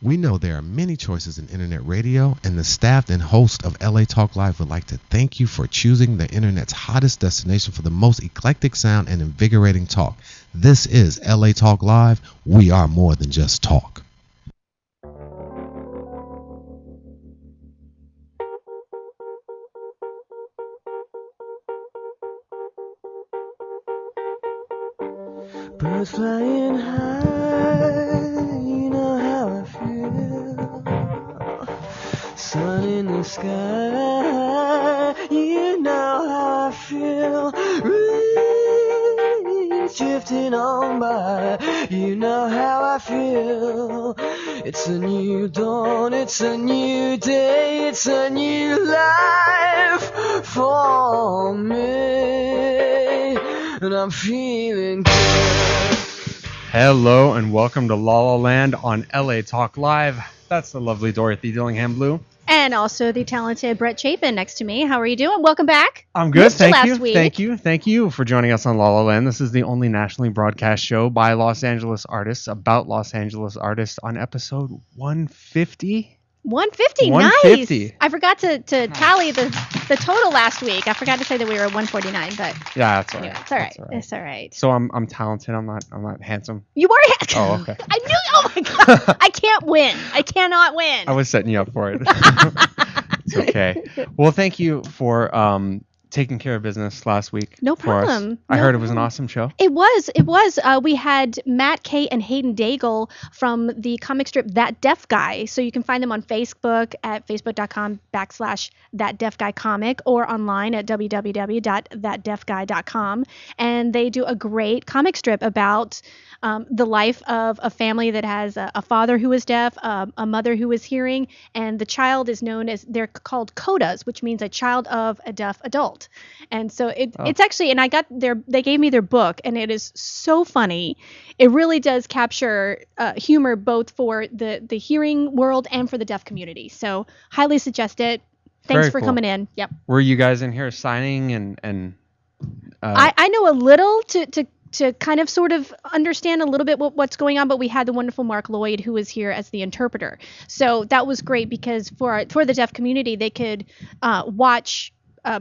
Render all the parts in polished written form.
We know there are many choices in internet radio, and the staff and host of LA Talk Live would like to thank you for choosing the internet's hottest destination for the most eclectic sound and invigorating talk. This is LA Talk Live. We are more than just talk. Birds flying high, you know how I feel. Sun in the sky, you know how I feel. Breeze drifting on by, you know how I feel. It's a new dawn, it's a new day, it's a new life for me. And I'm feeling good. Hello and welcome to La La Land on LA Talk Live. That's the lovely Dorothy Dillingham Blue. And also the talented Brett Chapin next to me. How are you doing? Welcome back. I'm good, thank you. Week. Thank you for joining us on La La Land. This is the only nationally broadcast show by Los Angeles artists about Los Angeles artists on episode 150. 150, 150. Nice. I forgot to tally the total last week. I forgot to say that we were at 149, but yeah, that's all right. Anyway, it's all right. It's all right. So I'm talented. I'm not handsome. You are handsome. Oh, okay. I knew. Oh my god. I can't win. I cannot win. I was setting you up for it. It's okay. Well, thank you for taking care of business last week. No problem. I heard it was an awesome show. It was. We had Matt, Kate, and Hayden Daigle from the comic strip That Deaf Guy. So you can find them on Facebook at facebook.com/thatdeafguycomic or online at www.thatdeafguy.com. And they do a great comic strip about the life of a family that has a father who is deaf, a mother who is hearing, and the child is known as, they're called CODAs, which means a child of a deaf adult. And so it's actually, and they gave me their book, and it is so funny. It really does capture humor both for the hearing world and for the deaf community. So highly suggest it. Thanks for coming in. Yep. Were you guys in here signing and I know a little to kind of sort of understand a little bit what's going on, but we had the wonderful Mark Lloyd who was here as the interpreter. So that was great because for the deaf community, they could watch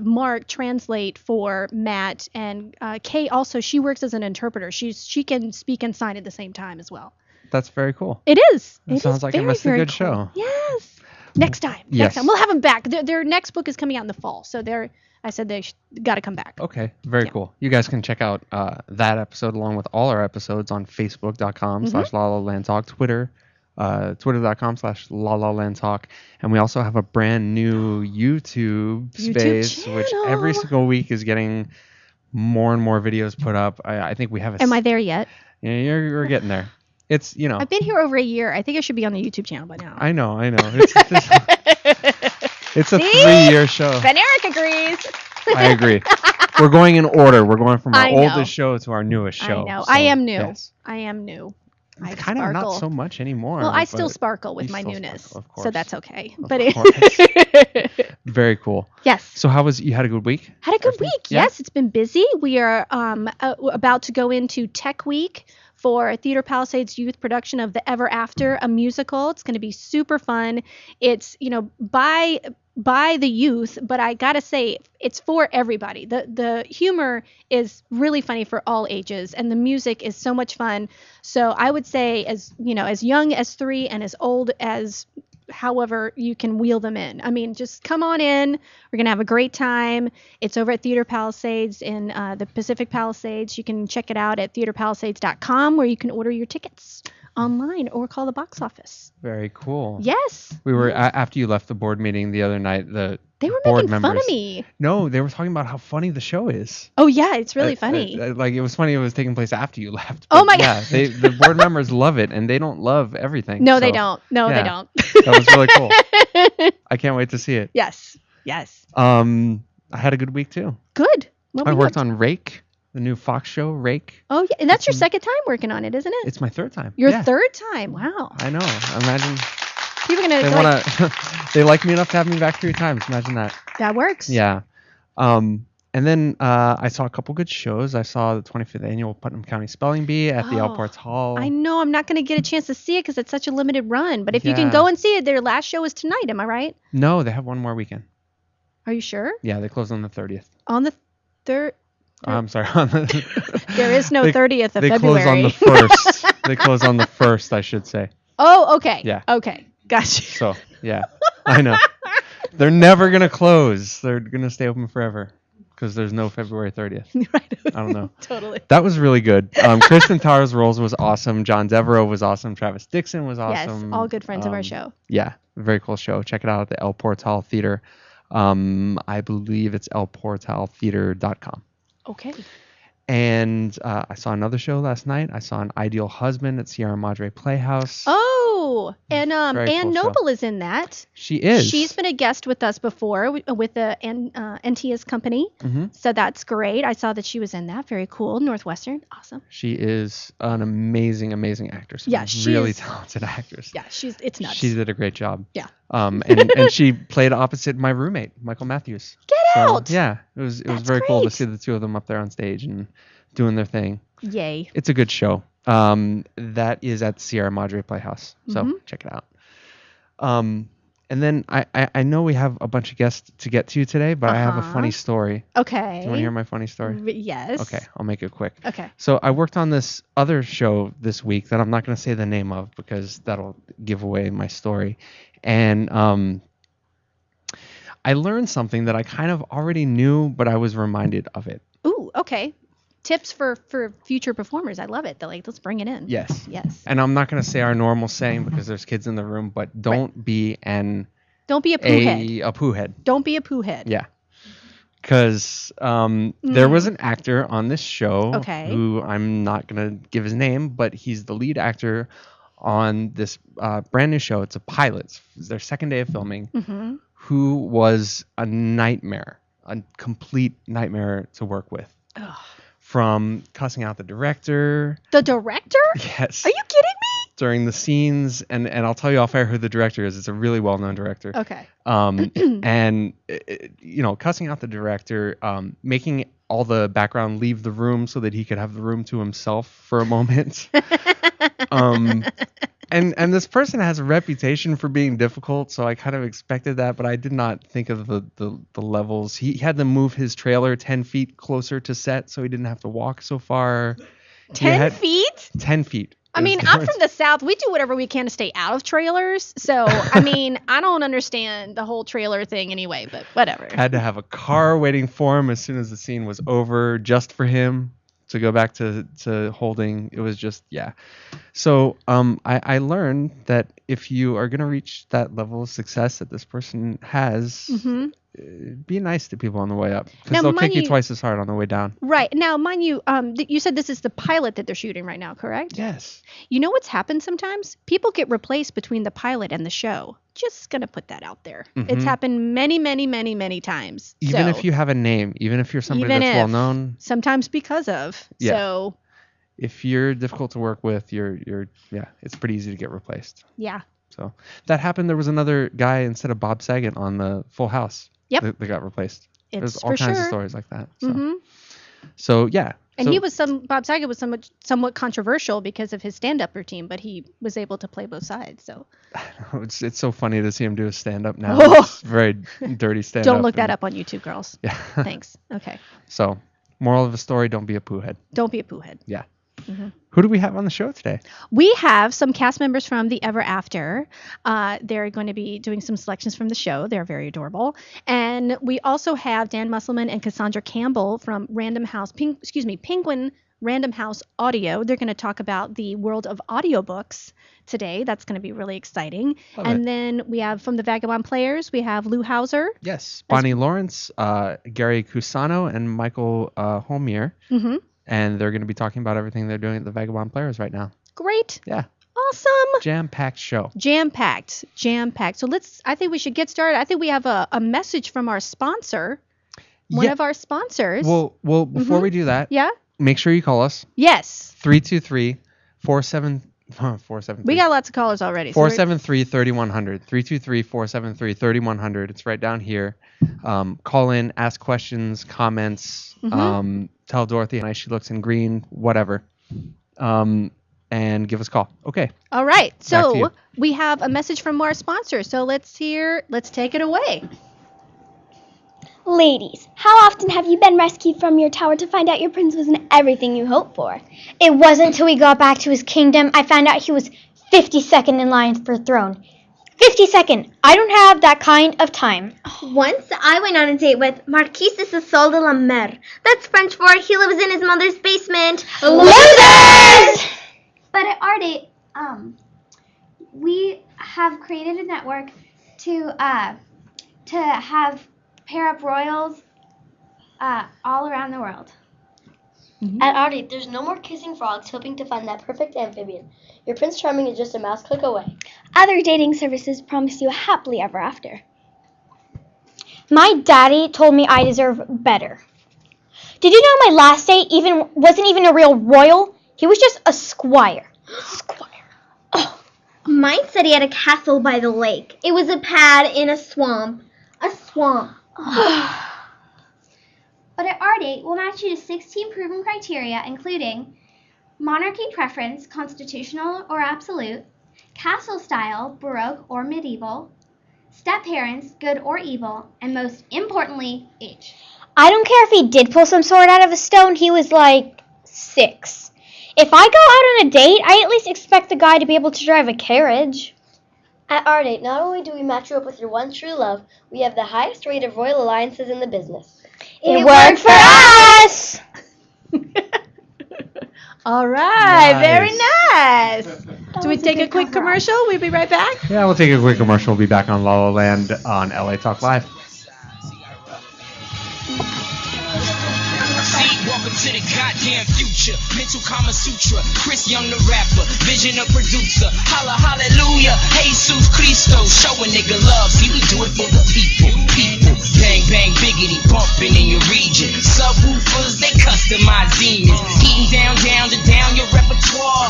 Mark translate for Matt, and Kay also, she works as an interpreter. She can speak and sign at the same time as well. That's very cool. It is. It sounds like it must be a good show. Yes. Next time. We'll have them back. Their next book is coming out in the fall, so I said they got to come back. Okay, very cool. You guys can check out that episode along with all our episodes on facebook.com/LaLaLandTalk, Twitter, twitter.com/LaLaLandTalk, and we also have a brand new YouTube space, channel. which every single week is getting more and more videos put up. I think we have Am I there yet? Yeah, you're getting there. It's, I've been here over a year. I think I should be on the YouTube channel by now. I know. It's a 3-year show. Ben Eric agrees. I agree. We're going in order. We're going from our oldest show to our newest show. I know. So, I am new. Yes. I am new. I kind of not so much anymore. Well, I still sparkle with my newness, sparkle, of course. so that's okay. Very cool. Yes. So you had a good week? Had a good week. Yeah? Yes, it's been busy. We are about to go into Tech Week for Theater Palisades Youth production of The Ever After, a musical. It's going to be super fun. It's, by the youth, but I gotta say it's for everybody. The humor is really funny for all ages, and the music is so much fun. So I would say as young as 3 and as old as however you can wheel them in. I mean, just come on in. We're going to have a great time. It's over at Theater Palisades in the Pacific Palisades. You can check it out at theaterpalisades.com, where you can order your tickets online or call the box office. Very cool. Yes. We were after you left the board meeting the other night. They were board making fun of me. No, they were talking about how funny the show is. Oh yeah, it's really funny. Like, it was funny. It was taking place after you left. Oh my god. Yeah, the board members love it, and they don't love everything. No, they don't. No, yeah, they don't. That was really cool. I can't wait to see it. Yes. I had a good week too. Good. I worked on Rake, the new Fox show, Rake. Oh yeah, and that's your second time working on it, isn't it? It's my third time. Your third time. Wow. I know. Imagine. People are gonna. They like me enough to have me back 3 times. Imagine that. That works. Yeah. And then I saw a couple good shows. I saw the 25th annual Putnam County Spelling Bee at the Alports Hall. I know I'm not going to get a chance to see it because it's such a limited run. But if you can Yeah. go and see it, their last show is tonight. Am I right? No, they have one more weekend. Are you sure? Yeah, they close on the 30th. On the third. I'm sorry. On the There is no 30th of they February. close on the 1st. They close on the 1st, I should say. Oh, okay. Yeah. Okay. Gotcha. So, yeah. I know. They're never going to close. They're going to stay open forever because there's no February 30th. Right. I don't know. Totally. That was really good. Kristen Towers Rolls was awesome. John Devereaux was awesome. Travis Dixon was awesome. Yes, all good friends of our show. Yeah, very cool show. Check it out at the El Portal Theater. I believe it's elportaltheater.com. Okay. And I saw another show last night. I saw An Ideal Husband at Sierra Madre Playhouse. Oh, and Very Ann cool show. Noble is in that. She is. She's been a guest with us before with the NTS company. Mhm. So that's great. I saw that she was in that. Very cool. Northwestern. Awesome. She is an amazing, amazing actress. Yeah, A she really is. talented actress. Yeah, it's nuts. She did a great job. Yeah. And she played opposite my roommate, Michael Matthews. Get So, out. yeah, it was That's very cool to great. see the two of them up there on stage and doing their thing. Yay. It's a good show. That is at Sierra Madre Playhouse. So Mhm. check it out. And then I know we have a bunch of guests to get to today, but I have a Uh-huh. funny story. Okay. Do you want to hear my funny story? Yes. Okay, I'll make it quick. Okay. So I worked on this other show this week that I'm not going to say the name of because that'll give away my story. And I learned something that I kind of already knew, but I was reminded of it. Ooh, okay. Tips for future performers. I love it. They're like, let's bring it in. Yes. Yes. And I'm not going to say our normal saying because there's kids in the room, but don't be Don't be a poo head. a poo head. Don't be a poo head. Yeah. Because there was an actor on this show Okay. who I'm not going to give his name, but he's the lead actor on this brand new show. It's a pilot. It's their second day of filming. Mm-hmm. Who was a nightmare, a complete nightmare to work with. Ugh. From cussing out the director. The director? Yes. Are you kidding me? During the scenes, and I'll tell you off air who the director is. It's a really well-known director. Okay. And cussing out the director, making all the background leave the room so that he could have the room to himself for a moment. And this person has a reputation for being difficult, so I kind of expected that, but I did not think of the levels. He had to move his trailer 10 feet closer to set so he didn't have to walk so far. 10 feet? 10 feet. I mean, I'm from the South. We do whatever we can to stay out of trailers. So, I mean, I don't understand the whole trailer thing anyway, but whatever. Had to have a car waiting for him as soon as the scene was over just for him to go back to holding. It was just, yeah. So I learned that if you are going to reach that level of success that this person has, be nice to people on the way up. Now, Because they'll kick mind you you- twice as hard on the way down. Right. Now, mind you, you said this is the pilot that they're shooting right now, correct? Yes. You know what's happened sometimes? People get replaced between the pilot and the show. Just going to put that out there. It's happened many, many, many, many times. Even So, if you have a name, even if you're somebody even that's if- well known, sometimes because of. Yeah. So, if you're difficult to work with, you're it's pretty easy to get replaced. yeah. So that happened. There was another guy instead of Bob Saget on the Full House. Yep. That got replaced. There's It's all for kinds of sure. stories like that. So, Mhm. so yeah. And So- Bob Saget was somewhat controversial because of his stand-up routine, but he was able to play both sides. So it's so funny to see him do a stand up now. Oh. It's very dirty stand up. don't look that up on YouTube, girls. Yeah. Thanks. Okay. So, moral of the story: don't be a poo head. Don't be a poo head. Yeah. Who do we have on the show today? We have some cast members from the Ever After. They're going to be doing some selections from the show. They're very adorable. And we also have Dan Musselman and Cassandra Campbell from Penguin Random House Audio. They're going to talk about the world of audiobooks today. That's going to be really exciting. Love and it. then we have from the Vagabond Players, we have Lou Hauser. Yes, Bonnie Lawrence, Gary Cusano, and Michael Homier. Mm-hmm. And they're going to be talking about everything they're doing at the Vagabond Players right now. Great. Yeah. Awesome. Jam-packed show. Jam-packed. So I think we should get started. I think we have a message from our sponsor. One Yeah. of our sponsors. Well, before we do that, Yeah? make sure you call us. Yes. 323-473-3776. 473. We got lots of callers already. So 473-3100. 323-473-3100. It's right down here. Call in, ask questions, comments, tell Dorothy how nice she looks in green, whatever. And give us a call. Okay. All right. Back to So you. we have a message from our sponsor. So let's take it away. Ladies, how often have you been rescued from your tower to find out your prince wasn't everything you hoped for? It wasn't until we got back to his kingdom I found out he was 52nd in line for throne. 52nd. I don't have that kind of time. Once I went on a date with Marquis de Sol de la Mer. That's French for he lives in his mother's basement. Losers! But at our date, we have created a network to have pair up royals all around the world. At our date, there's no more kissing frogs hoping to find that perfect amphibian. Your Prince Charming is just a mouse click away. Other dating services promise you a happily ever after. My daddy told me I deserve better. Did you know my last date wasn't even a real royal? He was just a squire. Mine said he had a castle by the lake. It was a pad in a swamp. A swamp. But at our date, we'll match you to 16 proven criteria, including monarchy preference, constitutional or absolute, castle style, Baroque or medieval, step-parents, good or evil, and most importantly, age. I don't care if he did pull some sword out of a stone, he was like 6. If I go out on a date, I at least expect the guy to be able to drive a carriage. At our date, not only do we match you up with your one true love, we have the highest rate of royal alliances in the business. It worked for us! All right. Nice. Very nice. Do we take a quick commercial? We'll be right back. Yeah, we'll take a quick commercial. We'll be back on La La Land on LA Talk Live. Welcome to the goddamn future. Mental Kama Sutra. Chris Young the rapper. Vision the producer. Holla hallelujah. Jesus Christo. Show a nigga love. See, we do it for the people. People. Bang bang biggity. Bumping in your region. Subwoofers. They customize demons. Eating down to down your repertoire.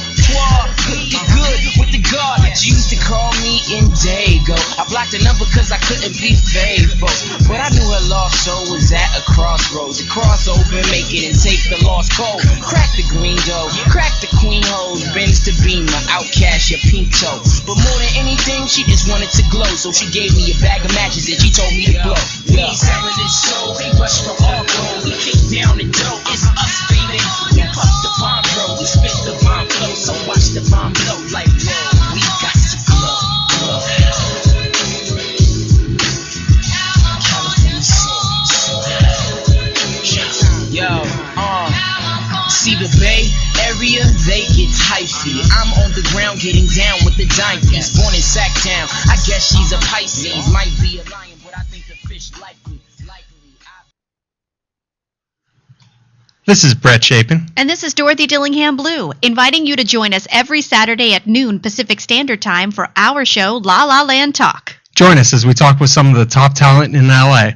Good to good with the guard. She used to call me Indigo. I blocked the number cause I couldn't be faithful. But I knew her lost soul was at a crossroads. A crossover, make it and take the lost code. Crack the green dough, crack the queen hose. Benz to Beamer, outcast your pinto. But more than anything, she just wanted to glow. So she gave me a bag of matches and she told me to blow. We ain't selling this soul, they rush for all gold. We kick down the dough, it's us, baby. We puff the bomb, bro, we spit the bomb flow. So watch the bomb blow like whoa. We got to glow. Yo, see the Bay Area, they get hyphy. I'm on the ground getting down with the Yankees. Born in Sacktown, I guess she's a Pisces. Might be a lion, but I think the fish likely. This is Brett Chapin. And this is Dorothy Dillingham Blue, inviting you to join us every Saturday at noon Pacific Standard Time for our show, La La Land Talk. Join us as we talk with some of the top talent in LA.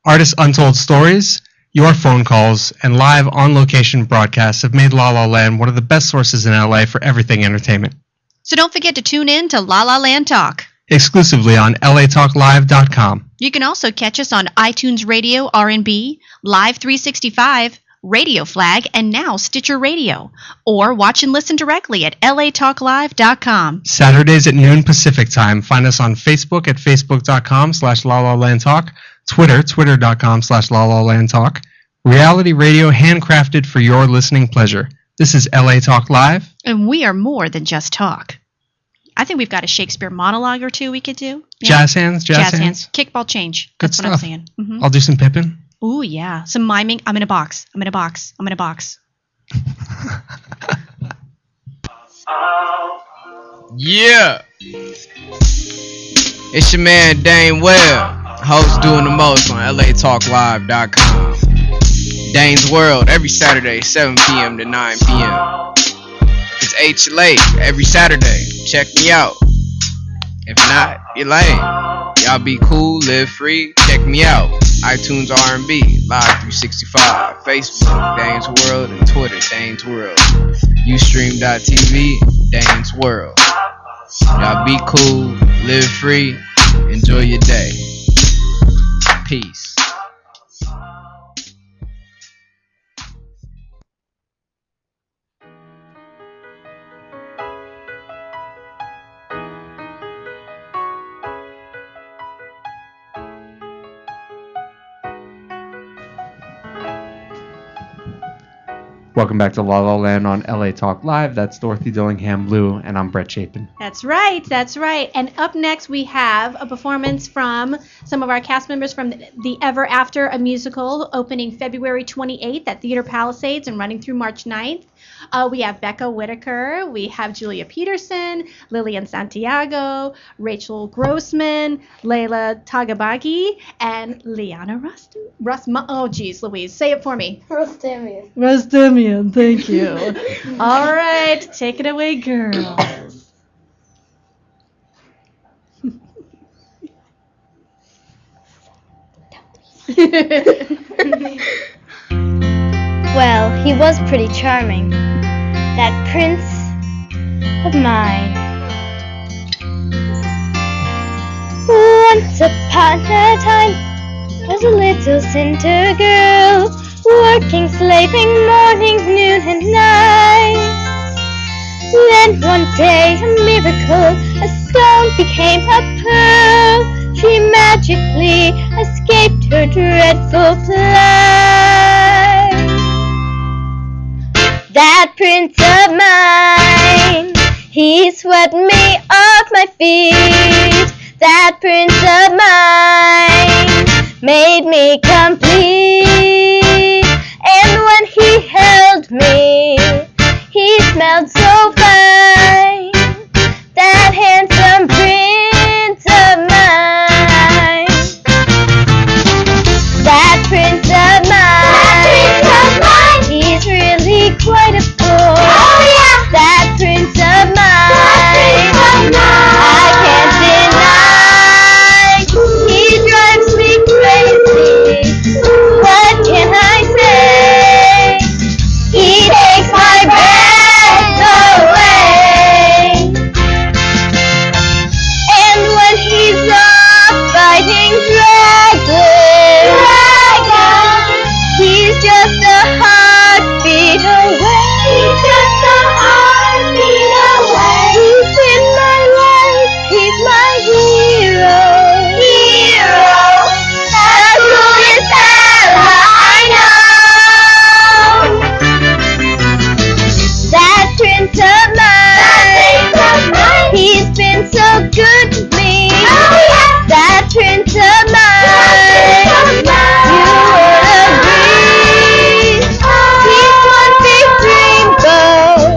Artists' untold stories, your phone calls, and live on-location broadcasts have made La La Land one of the best sources in LA for everything entertainment. So don't forget to tune in to La La Land Talk. Exclusively on latalklive.com. You can also catch us on iTunes Radio R&B, Live 365, Radio Flag, and now Stitcher Radio. Or watch and listen directly at latalklive.com. Saturdays at noon Pacific Time. Find us on Facebook at facebook.com/LaLaLandTalk, Twitter, twitter.com/LaLaLandTalk. Reality radio handcrafted for your listening pleasure. This is LA Talk Live. And we are more than just talk. I think we've got a Shakespeare monologue or two we could do. Yeah. Jazz hands. Kickball change. Good That's stuff. what I'm saying. Mm-hmm. I'll do some Pippin. Ooh, yeah. Some miming. I'm in a box. Yeah. It's your man Dane Webb, host doing the most on latalklive.com. Dane's World every Saturday, 7 p.m. to 9 p.m. It's HLA every Saturday. Check me out. If not, you're lame. Y'all be cool, live free. Check me out. iTunes R&B, Live 365, Facebook, Dane's World, and Twitter, Dane's World. Ustream.tv, Dane's World. Y'all be cool, live free, enjoy your day. Peace. Welcome back to La La Land on LA Talk Live. That's Dorothy Dillingham, Blue, and I'm Brett Chapin. That's right. That's right. And up next, we have a performance from some of our cast members from the Ever After, a musical opening February 28th at Theater Palisades and running through March 9th. We have Becca Whitaker, we have Julia Peterson, Lillian Santiago, Rachel Grossman, Layla Tagabagi, and Liana oh, geez, Louise, say it for me. Rustamian, thank you. All right, take it away, girls. Well, he was pretty charming, that prince of mine. Once upon a time, was a little cinder girl, working, slaving mornings, noon and night. Then one day, a miracle, a stone became a pearl. She magically escaped her dreadful plight. That prince of mine, he swept me off my feet. That prince of mine made me complete. And when he held me, he smelled so fine. That handsome prince of mine. That prince of mine. He's really quite a fool. Oh yeah. That prince of mine. I can't deny. He drives me crazy. What can I say? He takes my breath away. And when he's off fighting dragons, he's just a heartbeat away. He's just a heartbeat away. He's in my life. He's my hero. The coolest fella I know. That prince of mine. He's been so good to me. Oh, yeah. That prince of mine. You would agree. He's one big dreamboat.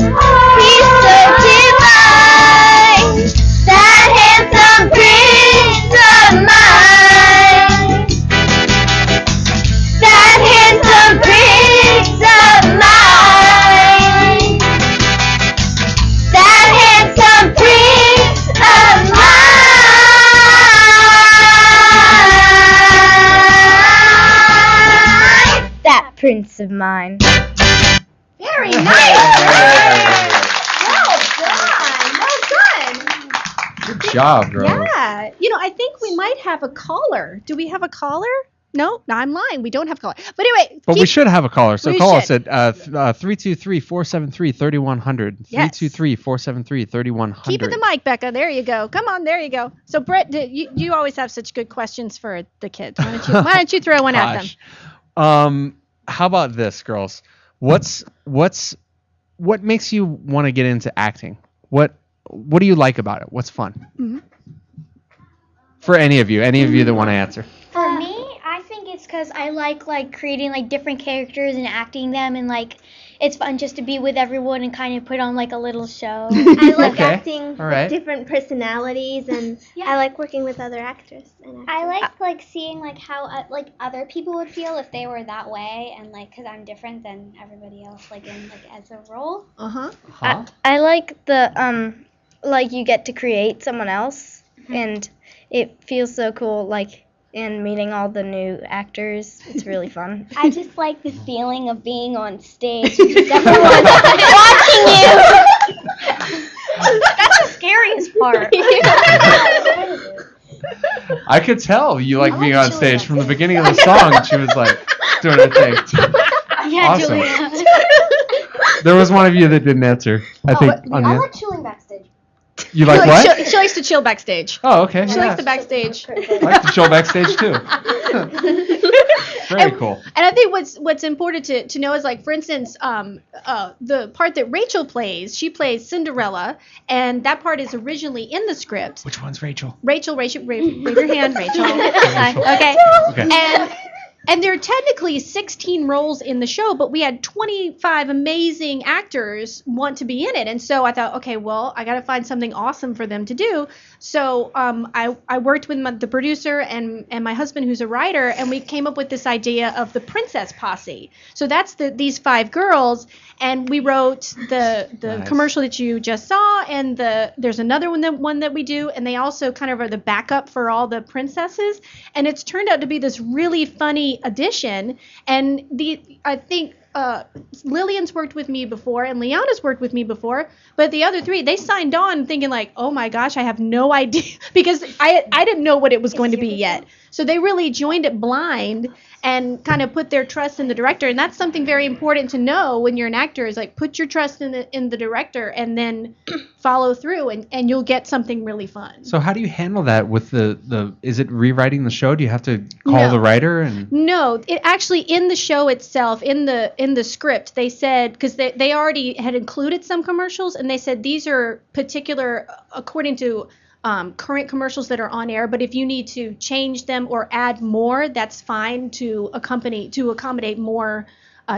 He's so divine. That handsome prince of mine. That handsome prince of mine. That handsome prince of mine. That prince of mine. Very nice. Well done. Good job, girl. Yeah. I think we might have a caller. Do we have a caller? No, I'm lying. We don't have a caller. But anyway. But we should have a caller. So We call should. us at 323-473-3100. Yes. 323-473-3100. Keep it the mic, Becca. There you go. Come on, there you go. So, Brett, you always have such good questions for the kids. Why don't you throw one at them? Gosh. How about this, girls? What makes you want to get into acting? What do you like about it? What's fun? Mm-hmm. For any of you that want to answer. For me, I think it's because I like creating different characters and acting them, and it's fun just to be with everyone and kind of put on a little show. I like Okay. acting All right. with different personalities, and Yeah. I like working with other actors. And I actors. like seeing how other people would feel if they were that way, and because I'm different than everybody else in as a role. Uh-huh. I like the you get to create someone else, and it feels so cool. and meeting all the new actors. It's really fun. I just like the feeling of being on stage and just everyone watching you. That's the scariest part. I could tell you like being on stage from the beginning of the song. She was like doing her thing. Yeah, Awesome. Julia. There was one of you that didn't answer. I think. I Anya. like chilling backstage. You like what? She likes to chill backstage. Oh, okay. She yeah. likes the backstage. I like to chill backstage too. Very cool. And I think what's important to know is, like, for instance, the part that Rachel plays, she plays Cinderella, and that part is originally in the script. Which one's Rachel? Rachel, raise your hand, Rachel. Okay. And there are technically 16 roles in the show, but we had 25 amazing actors want to be in it. And so I thought, okay, well, I got to find something awesome for them to do. So I worked with the producer and my husband, who's a writer, and we came up with this idea of the Princess Posse. So that's these 5 girls, and we wrote the Nice. commercial that you just saw, and there's another one that we do, and they also kind of are the backup for all the princesses. And it's turned out to be this really funny addition. And I think Lillian's worked with me before, and Liana's worked with me before, but the other 3, they signed on thinking like, oh my gosh, I have no idea, because I didn't know what it was going to be yet. So they really joined it blind and kind of put their trust in the director. And that's something very important to know when you're an actor, is like, put your trust in the director and then follow through, and you'll get something really fun. So how do you handle that with the is it rewriting the show? Do you have to call No. the writer and No, it actually, in the show itself, in the script, they said, because they already had included some commercials, and they said these are particular according to current commercials that are on air, but if you need to change them or add more, that's fine to accommodate more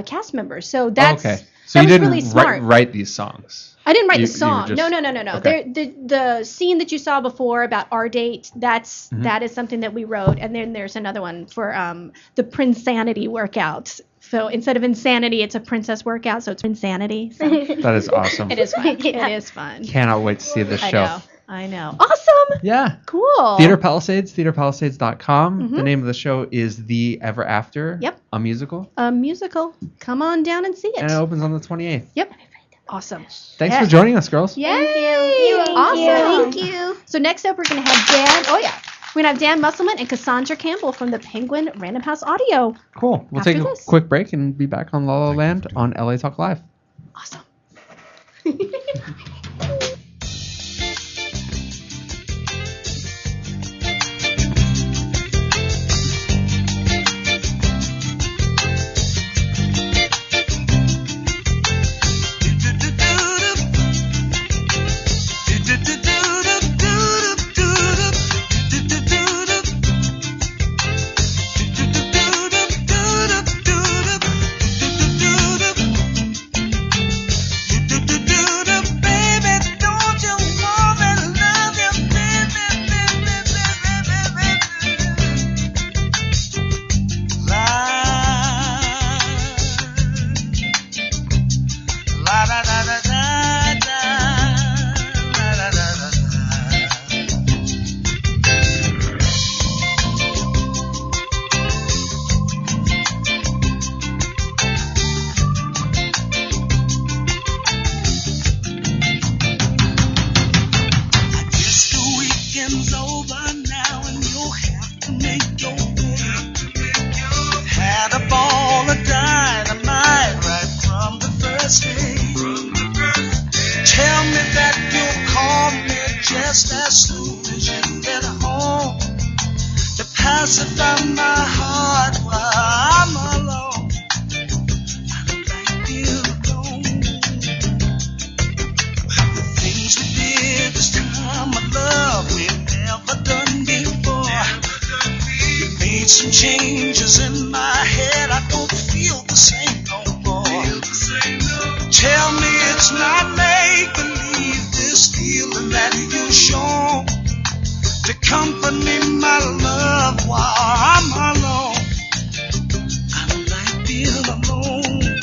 cast members. So that's okay. So that you was didn't really smart. write these songs. I didn't write You- the you were song. just- No. Okay. The scene that you saw before about our date, Mm-hmm. that is something that we wrote. And then there's another one for the Prinsanity workout. So instead of insanity, it's a princess workout. So it's Prinsanity. So That is awesome. it is fun. It is fun. Cannot wait to see this show. I know. Awesome. Yeah. Cool. Theater Palisades, theaterpalisades.com. Mhm. The name of the show is The Ever After. Yep. A musical. A musical. Come on down and see it. And it opens on the 28th. Yep. Awesome. Thanks Yeah. for joining us, girls. Yay! Awesome. Thank you. So next up, we're going to have Dan. Oh, yeah. We're going to have Dan Musselman and Cassandra Campbell from the Penguin Random House Audio. Cool. We'll After take a this. quick break and be back on La La Land on LA Talk Live. Awesome. just as soon as you get home, to pacify my heart while I'm alone. I don't like being alone. The things we did this time of love we never done before. You made some changes in my head, I don't feel the same no more. Tell me it's not make-believe, this feeling that you've shown to comfort me, my love, while I'm alone. I don't like being alone.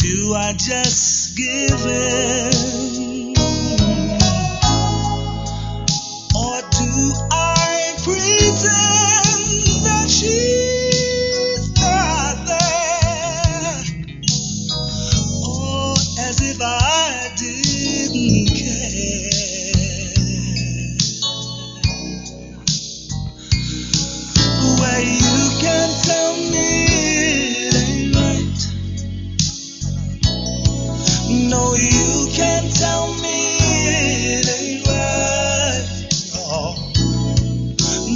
do I just give in? Or do I pretend that she's not there? Oh, as if I didn't care. Where you can tell me it ain't right. No, you can't tell me it ain't right. Oh.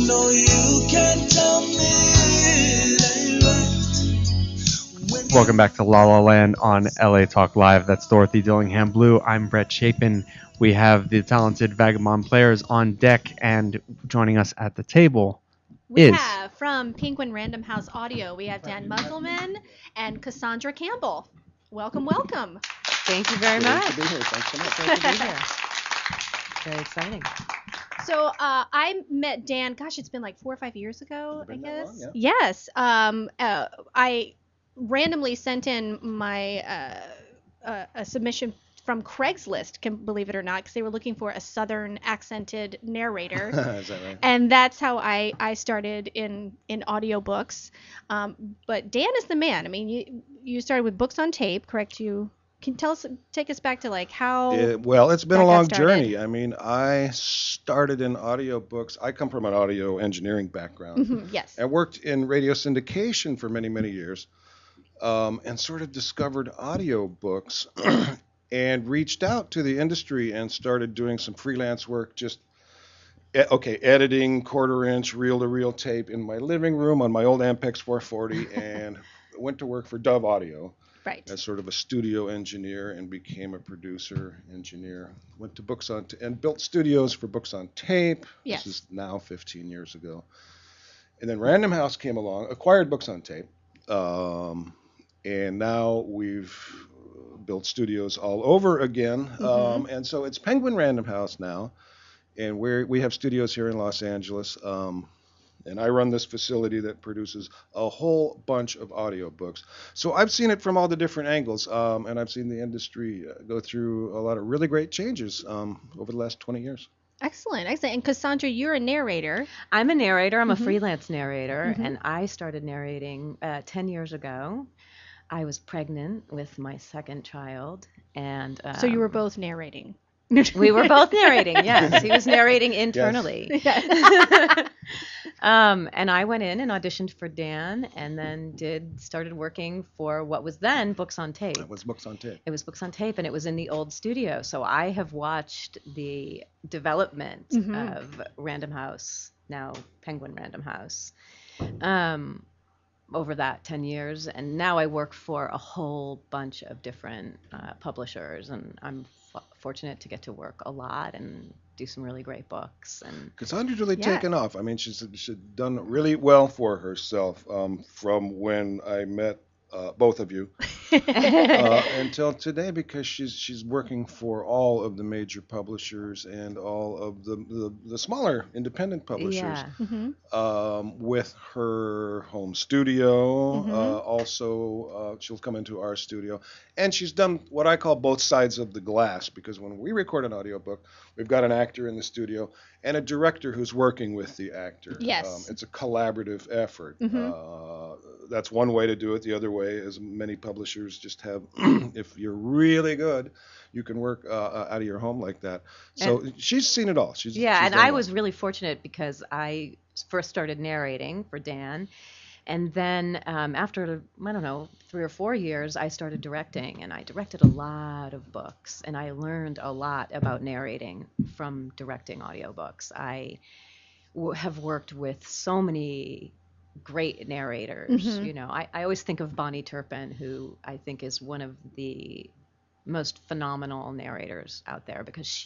No, you can't tell me it ain't right. Welcome back to La La Land on LA Talk Live. That's Dorothy Dillingham Blue. I'm Brett Chapin. We have the talented Vagabond players on deck, and joining us at the table We is have from Penguin Random House Audio, we have Dan Musselman and Cassandra Campbell. Welcome, welcome. Thank you very much. Great to be here. Thanks so much. Great to be here. Very exciting. So I met Dan, gosh, it's been like 4 or 5 years ago, I Been that guess. long, yeah. Yes. I randomly sent in my a submission from Craigslist, believe it or not, because they were looking for a Southern accented narrator. Is that right? And that's how I started in audiobooks. But Dan is the man. I mean, you started with books on tape, correct? You can take us back to like how. Well, it's been that a got long started. journey. I mean, I started in audiobooks. I come from an audio engineering background. Mhm, yes. And worked in radio syndication for many, many years. And sort of discovered audiobooks and reached out to the industry and started doing some freelance work, just editing quarter-inch reel-to-reel tape in my living room on my old Ampex 440, and went to work for Dove Audio as sort of a studio engineer and became a producer engineer. Went to Books on and built studios for Books on Tape. Yes. This is now 15 years ago. And then Random House came along, acquired Books on Tape, and now we've built studios all over again. Mm-hmm. And so it's Penguin Random House now, and we have studios here in Los Angeles. And I run this facility that produces a whole bunch of audiobooks. So I've seen it from all the different angles, and I've seen the industry go through a lot of really great changes over the last 20 years. Excellent, excellent. And Cassandra, you're a narrator. I'm a narrator. I'm Mhm. a freelance narrator, Mhm. and I started narrating 10 years ago. I was pregnant with my second child, and So you were both narrating. we were both narrating. Yes, he was narrating internally. Yes. And I went in and auditioned for Dan, and then started working for what was then Books on Tape. It was Books on Tape. It was Books on Tape, and it was in the old studio. So I have watched the development Mhm. of Random House, now Penguin Random House, over that 10 years. And now I work for a whole bunch of different publishers, and I'm fortunate to get to work a lot and do some really great books. And Cassandra's really Yeah. taken off. I mean, she's done really well for herself from when I met both of you until today, because she's working for all of the major publishers and all of the smaller independent publishers. Yeah. Mhm. With her home studio. Mhm. Also, she'll come into our studio. And she's done what I call both sides of the glass, because when we record an audiobook, we've got an actor in the studio and a director who's working with the actor. Yes. It's a collaborative effort. Mhm. That's one way to do it. The other way is many publishers just have, if you're really good, you can work out of your home like that. So she's seen it all. She's and done I well. was really fortunate because I first started narrating for Dan, and then after, I don't know, 3 or 4 years, I started directing, and I directed a lot of books, and I learned a lot about narrating from directing audiobooks. I have worked with so many great narrators. Mhm. You know, I always think of Bonnie Turpin, who I think is one of the most phenomenal narrators out there, because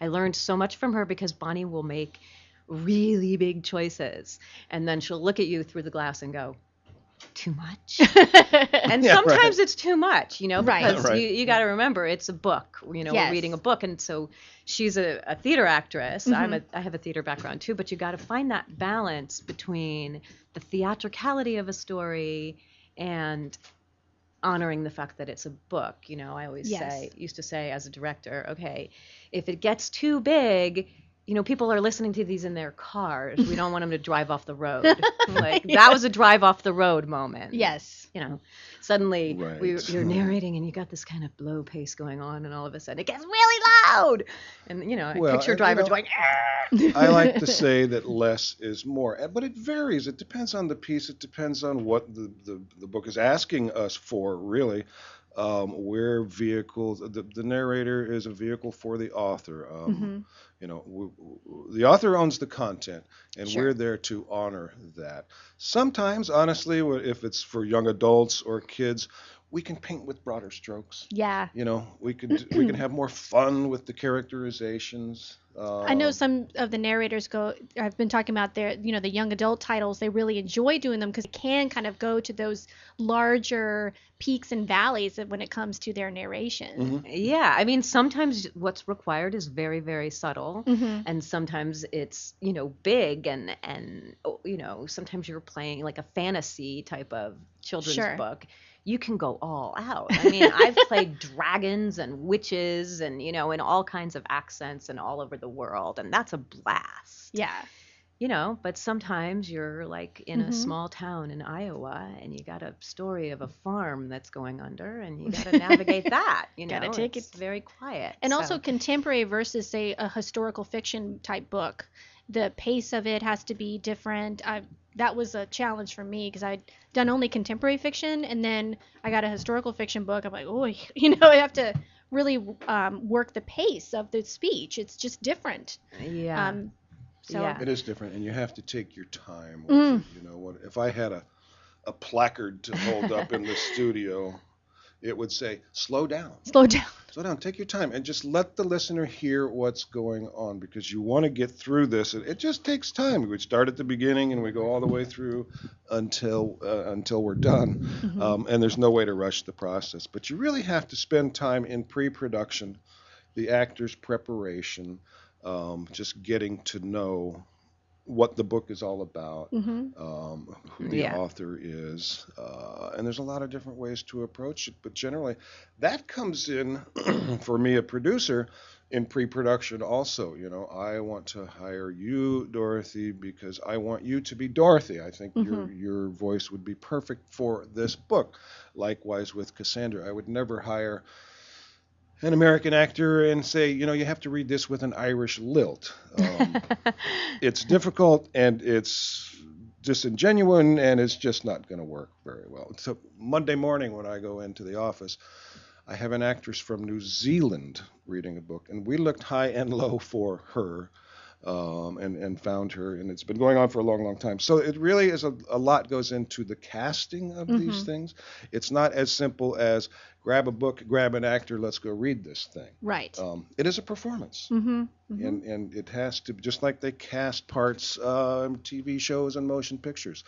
I learned so much from her, because Bonnie will make really big choices, and then she'll look at you through the glass and go, too much. And Yeah, sometimes right. it's too much, because Right. you got to remember it's a book. Yes. We're reading a book, and so she's a theater actress. Mhm. I have a theater background too, but you got to find that balance between the theatricality of a story and honoring the fact that it's a book. You know, I always used to say as a director, okay, if it gets too big, you know, people are listening to these in their cars. We don't want them to drive off the road. Like that was a drive off the road moment. Yes. You know, suddenly you're narrating and you got this kind of blow pace going on, and all of a sudden it gets really loud. And you know, I picture drivers going. I like to say that less is more, but it varies. It depends on the piece. It depends on what the book is asking us for, really. We're vehicles. The narrator is a vehicle for the author. You know, the author owns the content, and we're there to honor that. Sometimes, honestly, if it's for young adults or kids, we can paint with broader strokes. Yeah. You know, we can have more fun with the characterizations. I know some of the narrators I've been talking about the young adult titles, they really enjoy doing them because it can kind of go to those larger peaks and valleys when it comes to their narration. Yeah, I mean, sometimes what's required is very, very subtle, and sometimes it's, you know, big and you know, sometimes you're playing like a fantasy type of children's book. You can go all out. I mean, I've played dragons and witches and, you know, in all kinds of accents and all over the world, and that's a blast. Yeah. You know, but sometimes you're like in a small town in Iowa and you got a story of a farm that's going under and you got to navigate that, you know. It's very quiet. And also contemporary versus, say, a historical fiction type book. The pace of it has to be different. That was a challenge for me because I'd done only contemporary fiction, and then I got a historical fiction book. I'm like, oh, you know, I have to really work the pace of the speech. It's just different. Yeah. It is different, and you have to take your time with it. You know, what if I had a placard to hold up in the studio, it would say, slow down. Slow down. Slow down. Take your time and just let the listener hear what's going on, because you want to get through this. It just takes time. We start at the beginning and we go all the way through until we're done. And there's no way to rush the process. But you really have to spend time in pre-production, the actor's preparation, just getting to know what the book is all about, who the author is, and there's a lot of different ways to approach it, but generally that comes in for me, a producer, in pre-production also. You know, I want to hire you, Dorothy, because I want you to be Dorothy. I think your voice would be perfect for this book. Likewise with Cassandra, I would never hire an American actor and say, you know, you have to read this with an Irish lilt. It's difficult and it's disingenuous and it's just not going to work very well. So Monday morning when I go into the office, I have an actress from New Zealand reading a book, and we looked high and low for her and found her, and it's been going on for a long, long time. So it really is a lot goes into the casting of these things. It's not as simple as grab a book, grab an actor, let's go read this thing. Right. It is a performance. And it has to, just like they cast parts in TV shows and motion pictures.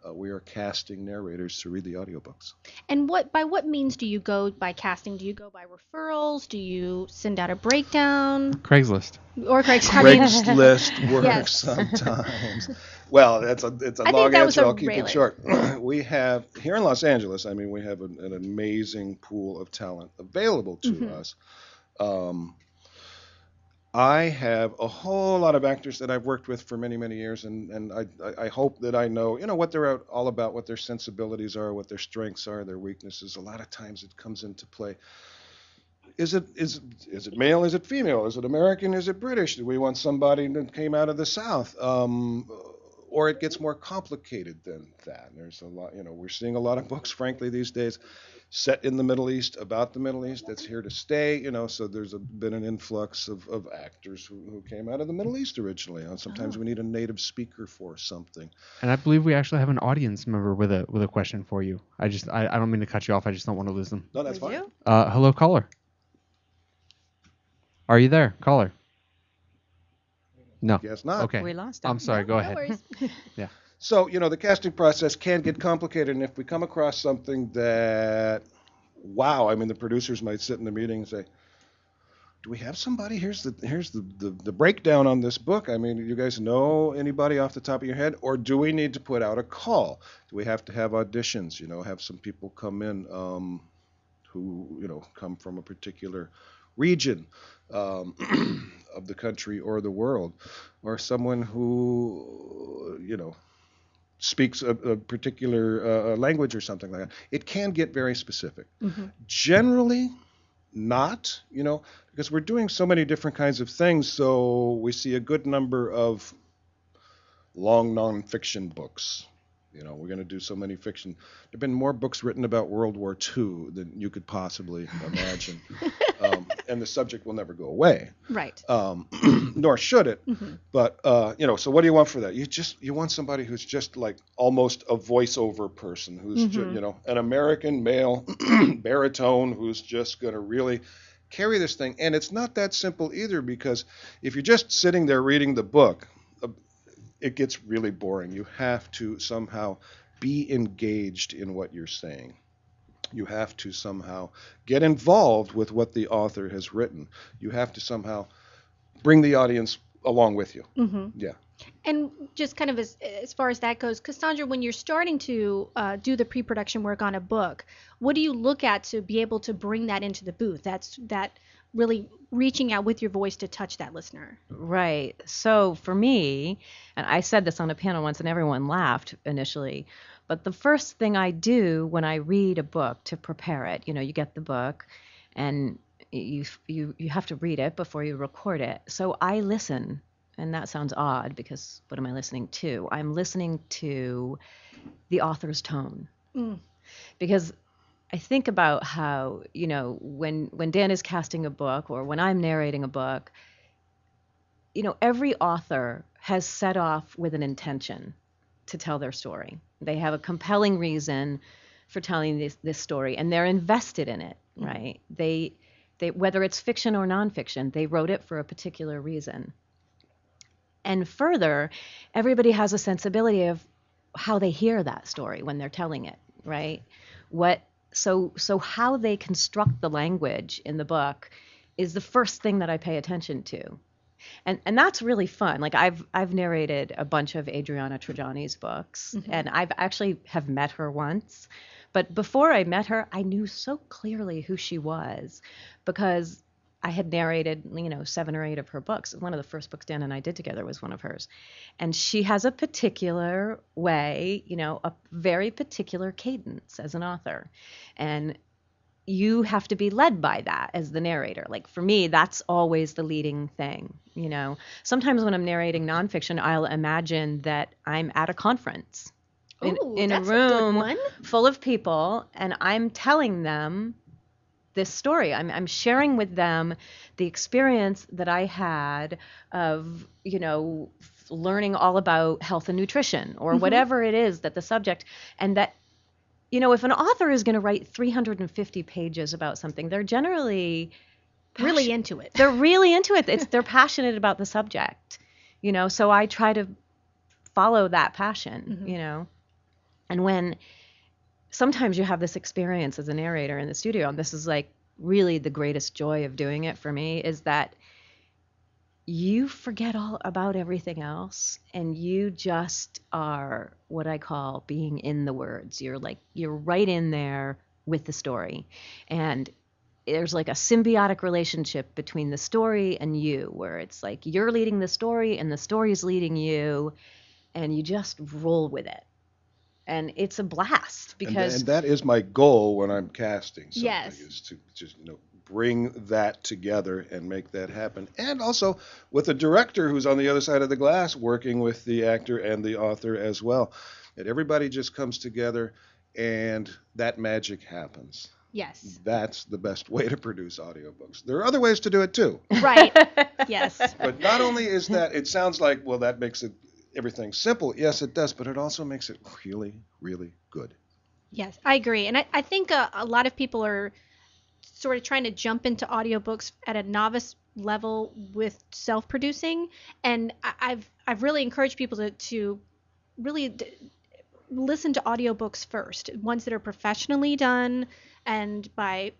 We are casting narrators to read the audiobooks. And by what means do you go by casting? Do you go by referrals? Do you send out a breakdown? Craigslist. Or Craigslist works sometimes. Well, it's a long answer. I'll keep it short. We have, here in Los Angeles, I mean, we have an amazing pool of talent available to us. I have a whole lot of actors that I've worked with for many, many years, and I hope that I know, you know, what they're all about, what their sensibilities are, what their strengths are, their weaknesses. A lot of times it comes into play. Is it male? Is it female? Is it American? Is it British? Do we want somebody that came out of the South? Or it gets more complicated than that. There's a lot, you know, we're seeing a lot of books, frankly, these days, set in the Middle East, about the Middle East, that's here to stay, you know, so there's been an influx of actors who came out of the Middle East originally. Sometimes we need a native speaker for something. And I believe we actually have an audience member with a question for you. I don't mean to cut you off, I just don't want to lose them. No, that's fine. Hello, caller. Are you there, caller? No. Guess not. Okay. We lost him. I'm sorry, go ahead. worries. Yeah. So, you know, the casting process can get complicated, and if we come across something that, wow, I mean, the producers might sit in the meeting and say, do we have somebody? Here's the breakdown on this book. I mean, you guys know anybody off the top of your head, or do we need to put out a call? Do we have to have auditions? Have some people come in who come from a particular region of the country or the world, or someone who speaks a particular language or something like that. It can get very specific. Generally, not, because we're doing so many different kinds of things. So we see a good number of long nonfiction books. We're going to do so many fiction. There have been more books written about World War II than you could possibly imagine. And the subject will never go away. Right. Nor should it. But, so what do you want for that? You want somebody who's just like almost a voiceover person, who's, an American male baritone who's just going to really carry this thing. And it's not that simple either, because if you're just sitting there reading the book, it gets really boring. You have to somehow be engaged in what you're saying. You have to somehow get involved with what the author has written. You have to somehow bring the audience along with you. Yeah. And just kind of as far as that goes, Cassandra, when you're starting to do the pre-production work on a book, what do you look at to be able to bring that into the booth? That really reaching out with your voice to touch that listener. Right. So for me, and I said this on a panel once and everyone laughed initially, but the first thing I do when I read a book to prepare it, you get the book and you have to read it before you record it. So I listen, and that sounds odd because what am I listening to? I'm listening to the author's tone. Because I think about how, when Dan is casting a book or when I'm narrating a book, every author has set off with an intention to tell their story. They have a compelling reason for telling this story, and they're invested in it, right? They whether it's fiction or nonfiction, they wrote it for a particular reason. And further, everybody has a sensibility of how they hear that story when they're telling it, right? So how they construct the language in the book is the first thing that I pay attention to. And that's really fun. Like I've narrated a bunch of Adriana Trajani's books, and I've actually have met her once. But before I met her, I knew so clearly who she was because I had narrated, 7 or 8 of her books. One of the first books Dan and I did together was one of hers. And she has a particular way, a very particular cadence as an author. And you have to be led by that as the narrator. Like for me, that's always the leading thing, Sometimes when I'm narrating nonfiction, I'll imagine that I'm at a conference in a room full of people, and I'm telling them this story. I'm sharing with them the experience that I had of, learning all about health and nutrition or whatever it is that the subject, and that, if an author is going to write 350 pages about something, they're generally really into it. They're really into it. They're passionate about the subject, so I try to follow that passion, and when sometimes you have this experience as a narrator in the studio, and this is like really the greatest joy of doing it for me, is that you forget all about everything else and you just are what I call being in the words. You're right in there with the story. And there's like a symbiotic relationship between the story and you, where it's like you're leading the story and the story's leading you, and you just roll with it. And it's a blast because and that is my goal when I'm casting something, yes, is to just bring that together and make that happen. And also with a director who's on the other side of the glass working with the actor and the author as well. That everybody just comes together and that magic happens. Yes. That's the best way to produce audiobooks. There are other ways to do it too. Right. Yes. But not only is that, it sounds like, well, that makes everything simple. Yes, it does, but it also makes it really, really good. Yes, I agree. And I think a lot of people are sort of trying to jump into audiobooks at a novice level with self-producing. And I've really encouraged people to really listen to audiobooks first, ones that are professionally done and by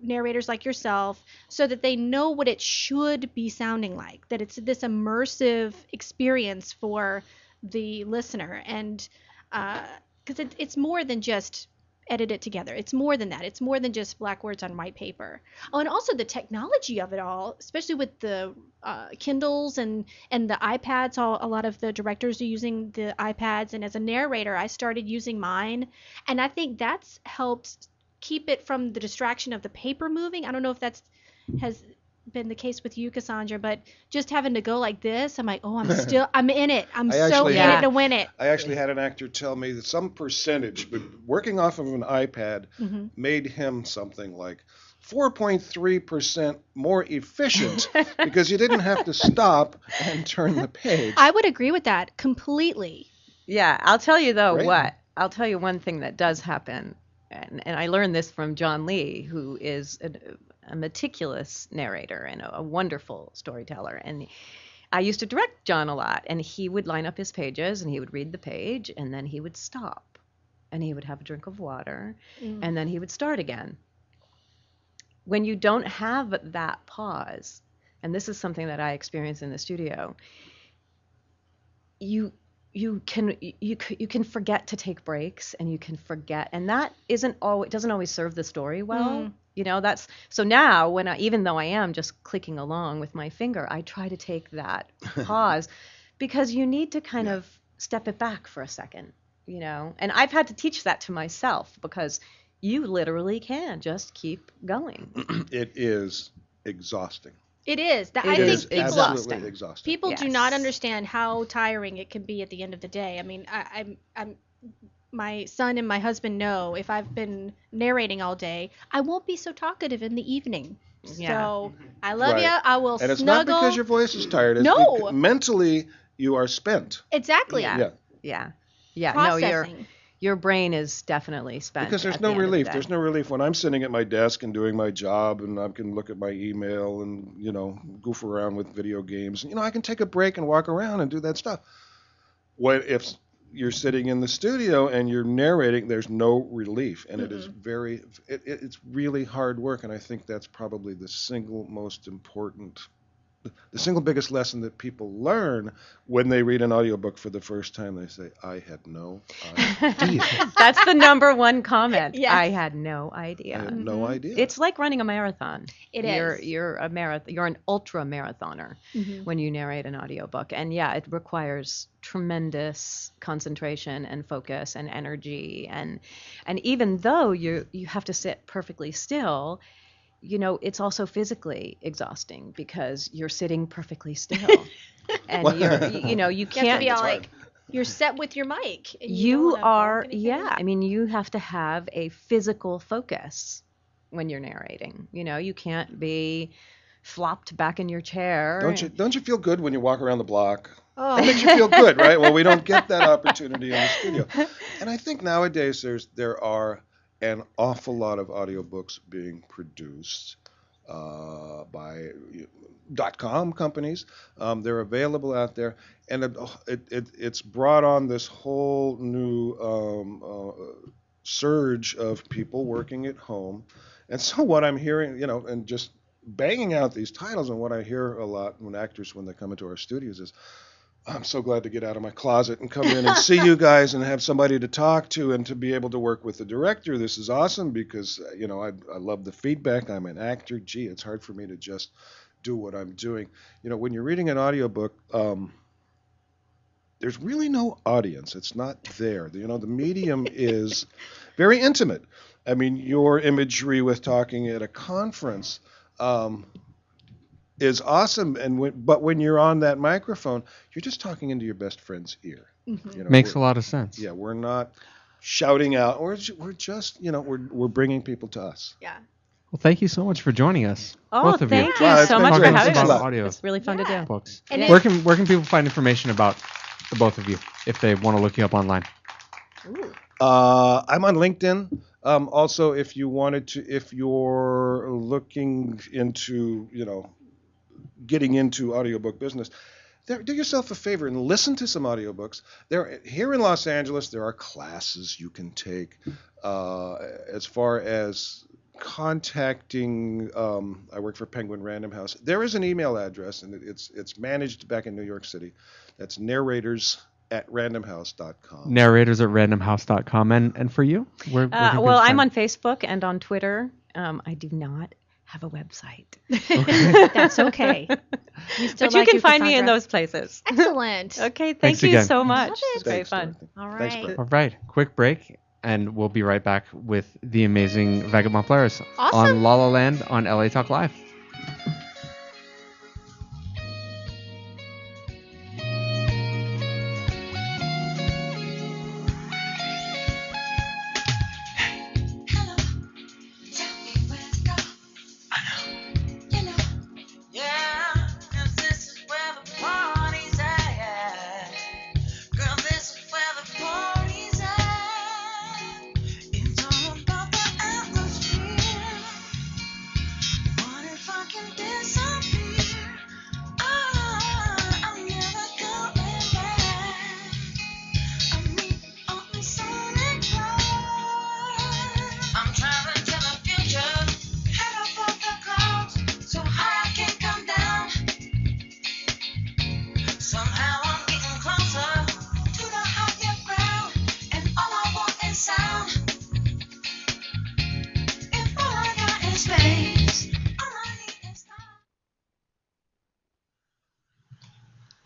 narrators like yourself, so that they know what it should be sounding like, that it's this immersive experience for the listener. And because it's more than just edit it together. It's more than that. It's more than just black words on white paper. Oh, and also the technology of it all, especially with the Kindles and the iPads. A lot of the directors are using the iPads, and as a narrator, I started using mine, and I think that's helped keep it from the distraction of the paper moving. I don't know if has been the case with you, Cassandra, but just having to go like this, I'm like, oh, I'm in it. I'm so in it to win it. I actually had an actor tell me that some percentage, but working off of an iPad made him something like 4.3% more efficient because you didn't have to stop and turn the page. I would agree with that completely. Yeah, I'll tell you though I'll tell you one thing that does happen, and I learned this from John Lee, who is a meticulous narrator and a wonderful storyteller. And I used to direct John a lot, and he would line up his pages and he would read the page, and then he would stop and he would have a drink of water, and then he would start again. When you don't have that pause, and this is something that I experience in the studio, you can forget to take breaks, and you can forget, and that doesn't always serve the story well. You know, so now even though I am just clicking along with my finger, I try to take that pause, because you need to kind of step it back for a second, you know. And I've had to teach that to myself, because you literally can just keep going. It is exhausting. It is. I think absolutely exhausting. People do not understand how tiring it can be at the end of the day. I mean, I'm my son and my husband know if I've been narrating all day, I won't be so talkative in the evening. Yeah. So I love you. I will snuggle. And it's not because your voice is tired. No. Mentally, you are spent. Exactly. Yeah. No, your brain is definitely spent. Because there's no relief. There's no relief when I'm sitting at my desk and doing my job, and I can look at my email and, you know, goof around with video games. You know, I can take a break and walk around and do that stuff. If you're sitting in the studio and you're narrating, there's no relief, and it is it's really hard work. And I think that's probably the single biggest lesson that people learn when they read an audiobook for the first time. They say, I had no idea. That's the number one comment. Yes. I had no idea. I had no idea. It's like running a marathon. Is. You're an ultra marathoner when you narrate an audiobook. And yeah, it requires tremendous concentration and focus and energy. And even though you have to sit perfectly still, you know, it's also physically exhausting, because you're sitting perfectly still, and you can't have to be all like, you're set with your mic. And you are, I mean, you have to have a physical focus when you're narrating. You know, you can't be flopped back in your chair. Don't you feel good when you walk around the block? Oh. It makes you feel good, right? Well, we don't get that opportunity in the studio. And I think nowadays there are an awful lot of audiobooks being produced by .com companies. They're available out there, and it's brought on this whole new surge of people working at home. And so what I'm hearing, you know, and just banging out these titles, and what I hear a lot when they come into our studios is, I'm so glad to get out of my closet and come in and see you guys and have somebody to talk to and to be able to work with the director. This is awesome, because, you know, I love the feedback. I'm an actor. Gee, it's hard for me to just do what I'm doing. You know, when you're reading an audiobook, there's really no audience. It's not there. You know, the medium is very intimate. I mean, your imagery with talking at a conference is awesome, but when you're on that microphone, you're just talking into your best friend's ear. You know, makes a lot of sense. Yeah, we're not shouting out. We're just, you know, we're bringing people to us. Yeah. Well, thank you so much for joining us, both of you. Thank you so much for having us. Audio it's really fun to do. Books. Where can people find information about the both of you if they want to look you up online? I'm on LinkedIn. Also, if you're looking into, you know, getting into audiobook business, do yourself a favor and listen to some audiobooks. Here in Los Angeles, there are classes you can take as far as contacting, I work for Penguin Random House. There is an email address, and it's managed back in New York City. That's narrators@randomhouse.com. Narrators@randomhouse.com. And for you? Where can people Well, I'm find- on Facebook and on Twitter. I do not have a website. That's okay. But you can find me in those places. Excellent. Okay, Thanks thank you again. so much. Love It's it. very fun. All Thanks, right. Brett. All right, quick break, and we'll be right back with the amazing Vagabond Players Awesome. on La La Land on LA Talk Live.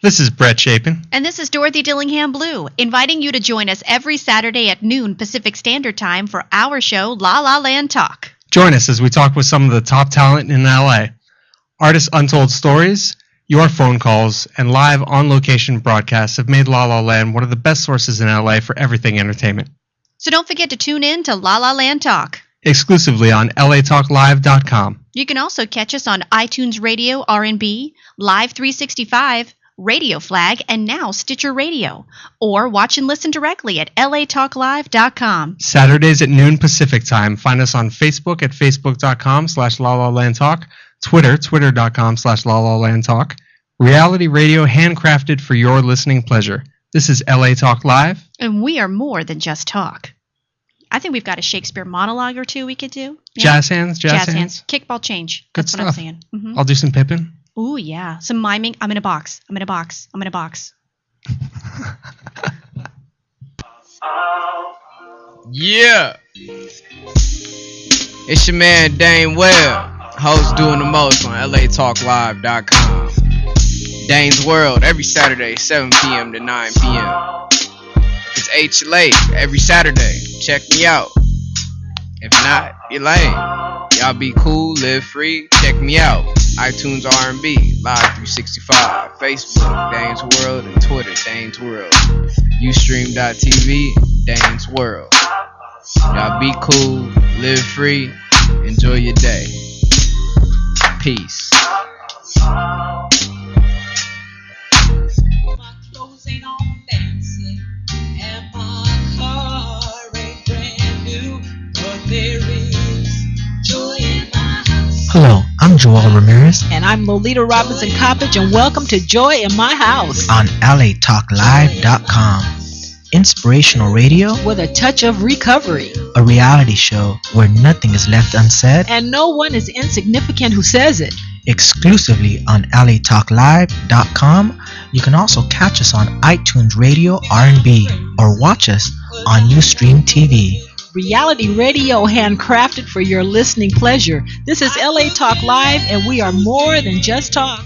This is Brett Chapin. And this is Dorothy Dillingham Blue, inviting you to join us every Saturday at noon Pacific Standard Time for our show, La La Land Talk. Join us as we talk with some of the top talent in LA. Artists' untold stories, your phone calls, and live on-location broadcasts have made La La Land one of the best sources in LA for everything entertainment. So don't forget to tune in to La La Land Talk. Exclusively on latalklive.com. You can also catch us on iTunes Radio, R&B, Live 365, Radio Flag, and now Stitcher Radio. Or watch and listen directly at latalklive.com. Saturdays at noon Pacific Time. Find us on Facebook at facebook.com/LaLaLandTalk, Twitter, twitter.com/LaLaLandTalk. Reality radio handcrafted for your listening pleasure. This is LA Talk Live. And we are more than just talk. I think we've got a Shakespeare monologue or two we could do. Jazz hands. Kickball change. Good That's stuff. what I'm saying. Mhm. I'll do some Pippin. Ooh, yeah. Some miming. I'm in a box. Yeah. It's your man Dane Webb, host doing the most on latalklive.com. Dane's World every Saturday, 7 p.m. to 9 p.m. It's HLA every Saturday. Check me out. If not, you're lame. Y'all be cool, live free. Check me out. iTunes R&B, Live 365, Facebook, Dane's World, and Twitter, Dane's World. Ustream.tv, Dane's World. Y'all be cool, live free, enjoy your day. Peace. Hello, I'm Joel Ramirez And I'm Lolita Robinson Coppage, and welcome to Joy in My House on latalklive.com. Inspirational radio with a touch of recovery. A reality show where nothing is left unsaid And no one is insignificant who says it. exclusively on latalklive.com. You can also catch us on iTunes Radio R&B or watch us on Ustream TV. Reality radio handcrafted for your listening pleasure. This is LA Talk Live, and we are more than just talk.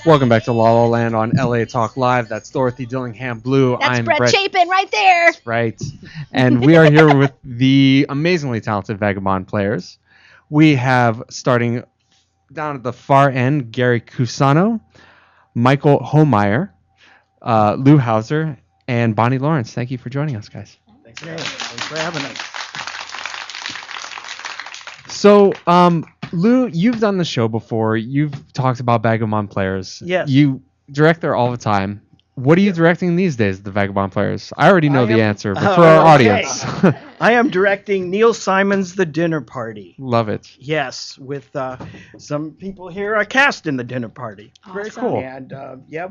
Welcome back to La La Land on LA Talk Live. That's Dorothy Dillingham Blue. That's I'm Brett Chapin right there. Right. And we are here with the amazingly talented Vagabond Players. We have, starting down at the far end, Gary Cusano, Michael Homeyer, Lou Hauser, and Bonnie Lawrence. Thank you for joining us, guys. Thanks for having us. So, Lou, you've done the show before. You've talked about Vagabond Players. Yes. You direct there all the time. What are you directing these days, the Vagabond Players? I already know the answer, but for Oh, our okay. audience. I am directing Neil Simon's The Dinner Party. Love it. Yes, with some people here are cast in The Dinner Party. Very cool. And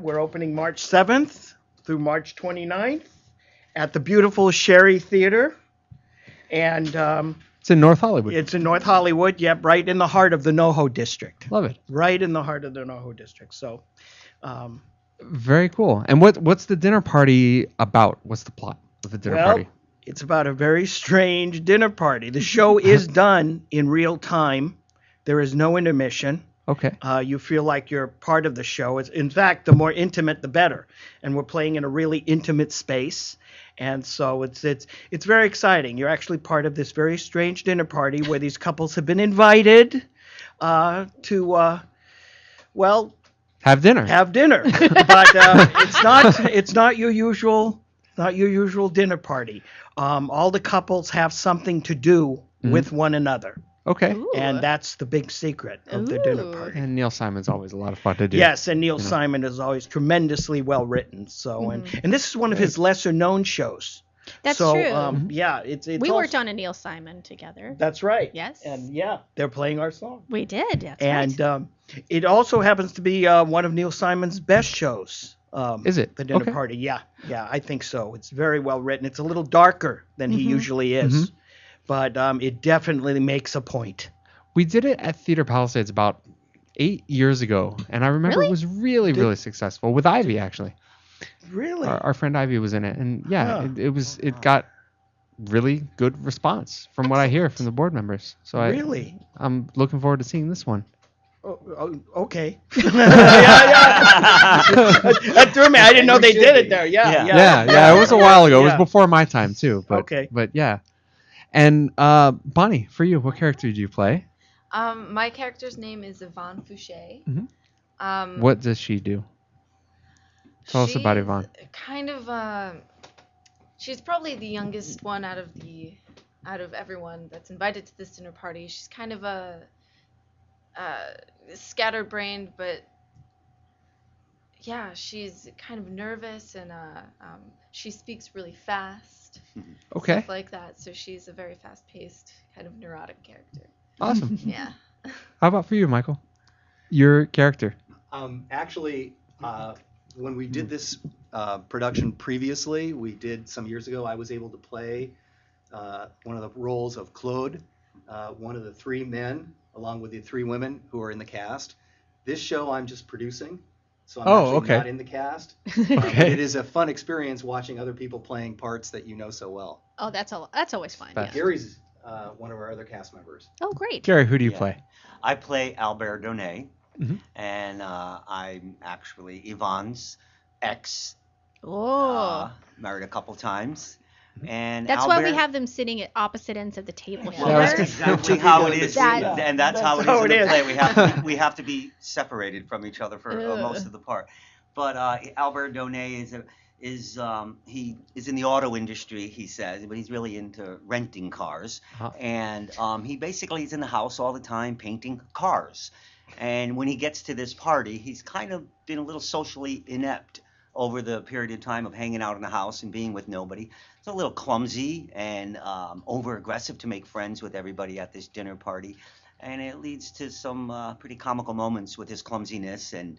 we're opening March 7th through March 29th at the beautiful Sherry Theater. And It's in North Hollywood. it's in North Hollywood, right in the heart of the NoHo district. Love it. Right in the heart of the NoHo district. So, Very cool. And what's the dinner party about? What's the plot of the dinner party? It's about a very strange dinner party. The show is done in real time. There is no intermission. Okay. You feel like you're part of the show. In fact, the more intimate, the better. And we're playing in a really intimate space. And so it's very exciting. You're actually part of this very strange dinner party where these couples have been invited to have dinner. But it's not your usual dinner party. All the couples have something to do with one another. Okay. And that's the big secret of the dinner party. And Neil Simon's always a lot of fun to do. Yes, and Neil Simon is always tremendously well written. So, and this is one of his lesser known shows. That's so, true. It's we worked on a Neil Simon together. That's right. Yes. And they're playing our song. We did. That's and right. It also happens to be one of Neil Simon's best shows. Is it? The Dinner Okay. Party. Yeah, I think so. It's very well written. It's a little darker than he usually is, but it definitely makes a point. We did it at Theater Palisades about 8 years ago, and I remember it was really successful with Ivy actually. Really? Our friend Ivy was in it, and it got really good response from what I hear from the board members. So I'm looking forward to seeing this one. Oh, okay. That threw me. I didn't know they did it there. Yeah. It was a while ago. It was before my time too. But, Okay. But yeah. And Bonnie, for you, what character do you play? My character's name is Yvonne Fouché. What does she do? Tell us about Yvonne. Kind of, she's probably the youngest one out of everyone that's invited to this dinner party. She's kind of a scatterbrained, but she's kind of nervous and she speaks really fast. Okay. Stuff like that. So she's a very fast-paced, kind of neurotic character. Awesome. Yeah. How about for you, Michael? Your character. Actually, when we did this production previously, we did some years ago, I was able to play one of the roles of Claude, one of the three men, along with the three women who are in the cast. This show I'm just producing, so I'm actually not in the cast. But it is a fun experience watching other people playing parts that you know so well. Oh, that's always fun. Yeah. Gary's one of our other cast members. Oh, great. Gary, who do you play? I play Albert Donnet, and I'm actually Yvonne's ex. Oh. Married a couple times. And That's Albert, why we have them sitting at opposite ends of the table here. Well, that's exactly how it is, and that's how it is in the play. We have to be separated from each other for most of the part. But Albert Donnet is he is in the auto industry, he says, but he's really into renting cars, and he basically is in the house all the time painting cars. And when he gets to this party, he's kind of been a little socially inept over the period of time of hanging out in the house and being with nobody. It's a little clumsy and over-aggressive to make friends with everybody at this dinner party. And it leads to some pretty comical moments with his clumsiness and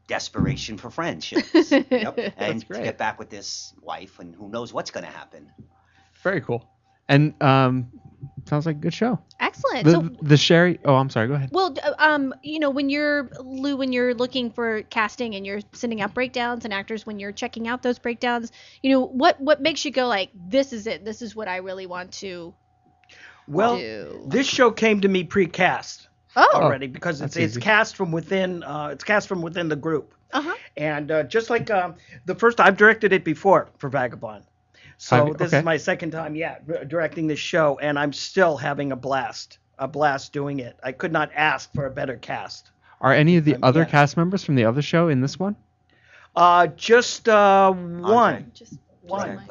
desperation for friendships. And to get back with this wife, and who knows what's going to happen. Very cool. And sounds like a good show. Excellent. The Sherry. Oh, I'm sorry. Go ahead. Well, when you're looking for casting and you're sending out breakdowns and actors, when you're checking out those breakdowns, what makes you go like, this is it? This is what I really want to do. This show came to me pre-cast already because it's easy. cast from within. It's cast from within the group. And just like the first, I've directed it before for Vagabond. So this is my second time, directing this show, and I'm still having a blast doing it. I could not ask for a better cast. Are any of the other cast members from the other show in this one? Just one. Just one.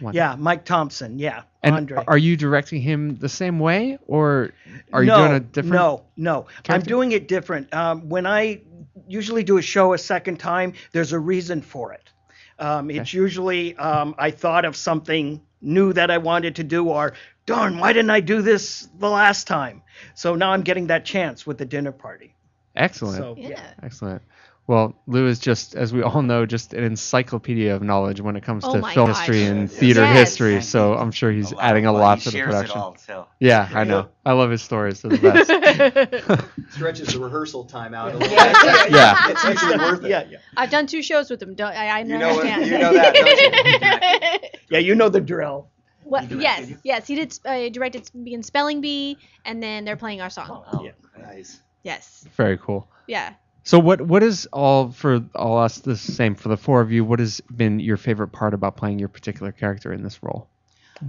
One. Yeah, Mike Thompson. Yeah, And Andre. are you directing him the same way, or are you doing a different? No. I'm doing it different. When I usually do a show a second time, there's a reason for it. It's usually I thought of something new that I wanted to do, or darn, why didn't I do this the last time? So now I'm getting that chance with the dinner party. Excellent. So, yeah. Excellent. Well, Lou is just, as we all know, just an encyclopedia of knowledge when it comes to film history and theater history. So I'm sure he's adding a lot to the production. It all, so. Yeah, I know. I love his stories. They're the best. Stretches the rehearsal time out a little bit. Yeah. It's usually worth it. Yeah. I've done 2 shows with him. I know. You know that, don't you? Yeah, you know the drill. Well, yes, he did. Directed me in Spelling Bee, and then they're playing our song. Oh, yeah. Nice. Yes. Very cool. Yeah. So what is for all us the same for the 4 of you? What has been your favorite part about playing your particular character in this role?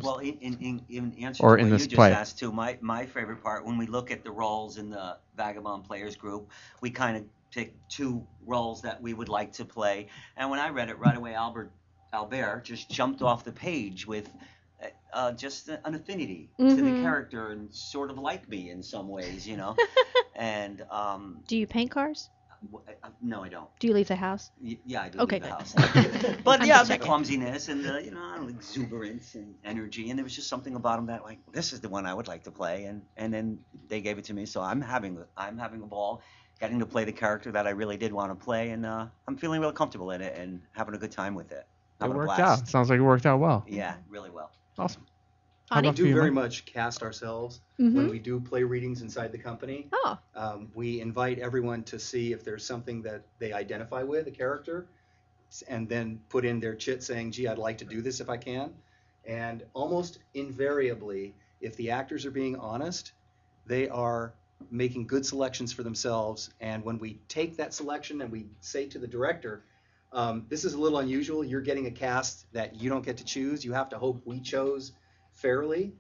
Well, in answer Or to in what this you just play. asked too, my favorite part, when we look at the roles in the Vagabond Players group, we kind of pick 2 roles that we would like to play. And when I read it right away, Albert just jumped off the page with just an affinity to the character and sort of like me in some ways, you know. And do you paint cars? No, I don't. Do you leave the house? Yeah, I do Okay, leave the good. house. But I'm yeah, just the checking. clumsiness and the exuberance and energy, and there was just something about him that, like, this is the one I would like to play, and then they gave it to me, so I'm having a ball getting to play the character that I really did want to play, and I'm feeling real comfortable in it and having a good time with it. It Having a worked blast. out. Sounds like it worked out well. Yeah, really well. Awesome. We about do for you, very Mike? much cast ourselves Mhm. when we do play readings inside the company. Oh. We invite everyone to see if there's something that they identify with, a character, and then put in their chit saying, gee, I'd like to do this if I can. And almost invariably, if the actors are being honest, they are making good selections for themselves. And when we take that selection and we say to the director, this is a little unusual, you're getting a cast that you don't get to choose, you have to hope we chose fairly.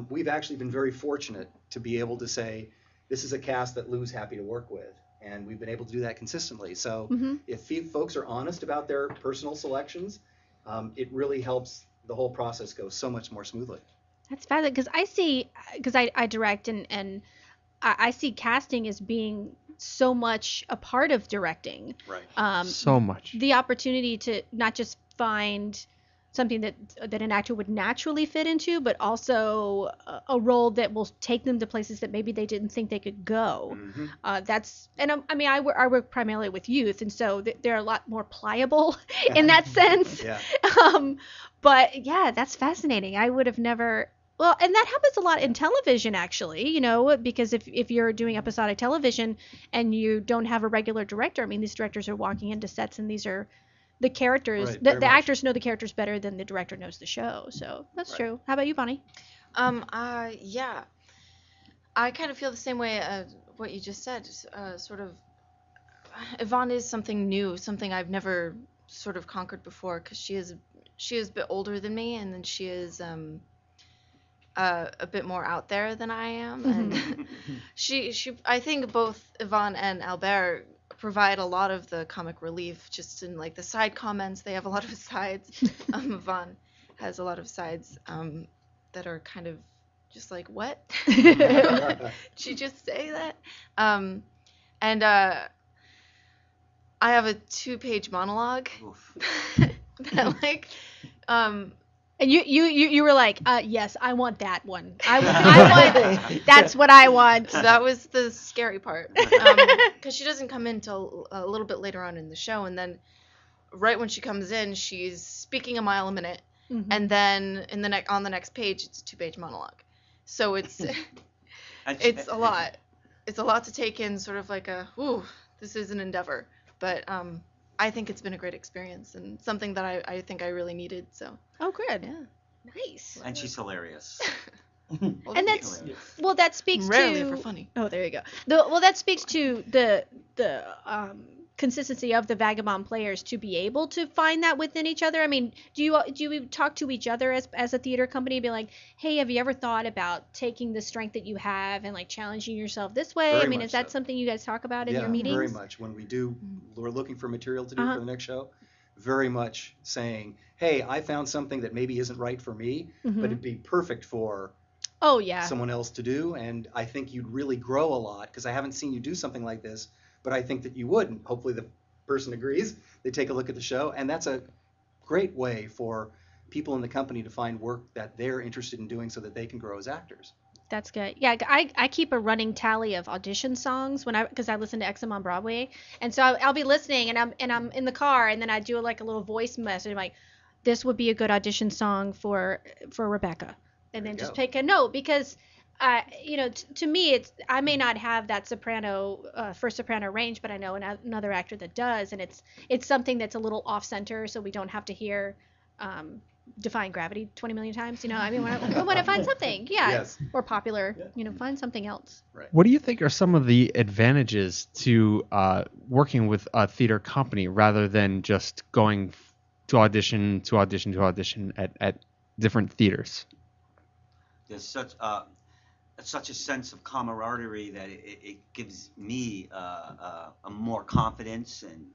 We've actually been very fortunate to be able to say, this is a cast that Lou's happy to work with. And we've been able to do that consistently. So if folks are honest about their personal selections, it really helps the whole process go so much more smoothly. That's fascinating because I direct and I see casting as being so much a part of directing. Right. So much. The opportunity to not just find something that an actor would naturally fit into, but also a role that will take them to places that maybe they didn't think they could go. I work primarily with youth, and so they're a lot more pliable in that sense. Yeah. But yeah, that's fascinating. I would have never. Well, and that happens a lot in television, actually, you know, because if you're doing episodic television and you don't have a regular director, I mean, these directors are walking into sets and these are the characters, Right, the very much. actors know the characters better than the director knows the show. So that's Right. true. How about you, Bonnie? Yeah. I kind of feel the same way as what you just said. Sort of, Yvonne is something new, something I've never sort of conquered before, because she is a bit older than me, and then she is a bit more out there than I am, and I think both Yvonne and Albert provide a lot of the comic relief, just in like the side comments. They have a lot of sides. Yvonne has a lot of sides that are kind of just like, what? Did you just say that? And I have a 2-page monologue that like And you were like, yes, I want that one. I want that's what I want. That was the scary part, because she doesn't come in till a little bit later on in the show, and then right when she comes in, she's speaking a mile a minute, and then on the next page, it's a 2-page monologue. So it's it's a lot. It's a lot to take in, sort of like this is an endeavor, but I think it's been a great experience and something that I think I really needed. So. Oh, good. Yeah. Nice. And she's hilarious. And that speaks Rarely to for funny. Oh, there you go. That speaks to the consistency of the Vagabond players to be able to find that within each other. I mean, do you talk to each other as a theater company and be like, hey, have you ever thought about taking the strength that you have and like challenging yourself this way? Very I mean, much is that so. something you guys talk about in Yeah, your meetings? very much. When we're looking for material to do for the next show, very much saying, hey, I found something that maybe isn't right for me, but it'd be perfect for Oh yeah. someone else to do, and I think you'd really grow a lot, because I haven't seen you do something like this but I think that you would, and hopefully the person agrees. They take a look at the show, and that's a great way for people in the company to find work that they're interested in doing so that they can grow as actors. That's good. Yeah, I keep a running tally of audition songs because I listen to XM on Broadway, and so I'll be listening and I'm in the car, and then I do like a little voice message. I'm like, this would be a good audition song for Rebecca, and then just pick a note because, to me I may not have that first soprano range, but I know another actor that does, and it's something that's a little off center, so we don't have to hear. Defying Gravity 20 million times, I mean, I want to find something, or popular, find something else. Right. What do you think are some of the advantages to working with a theater company rather than just going to audition at different theaters? There's such a sense of camaraderie that it gives me a more confidence and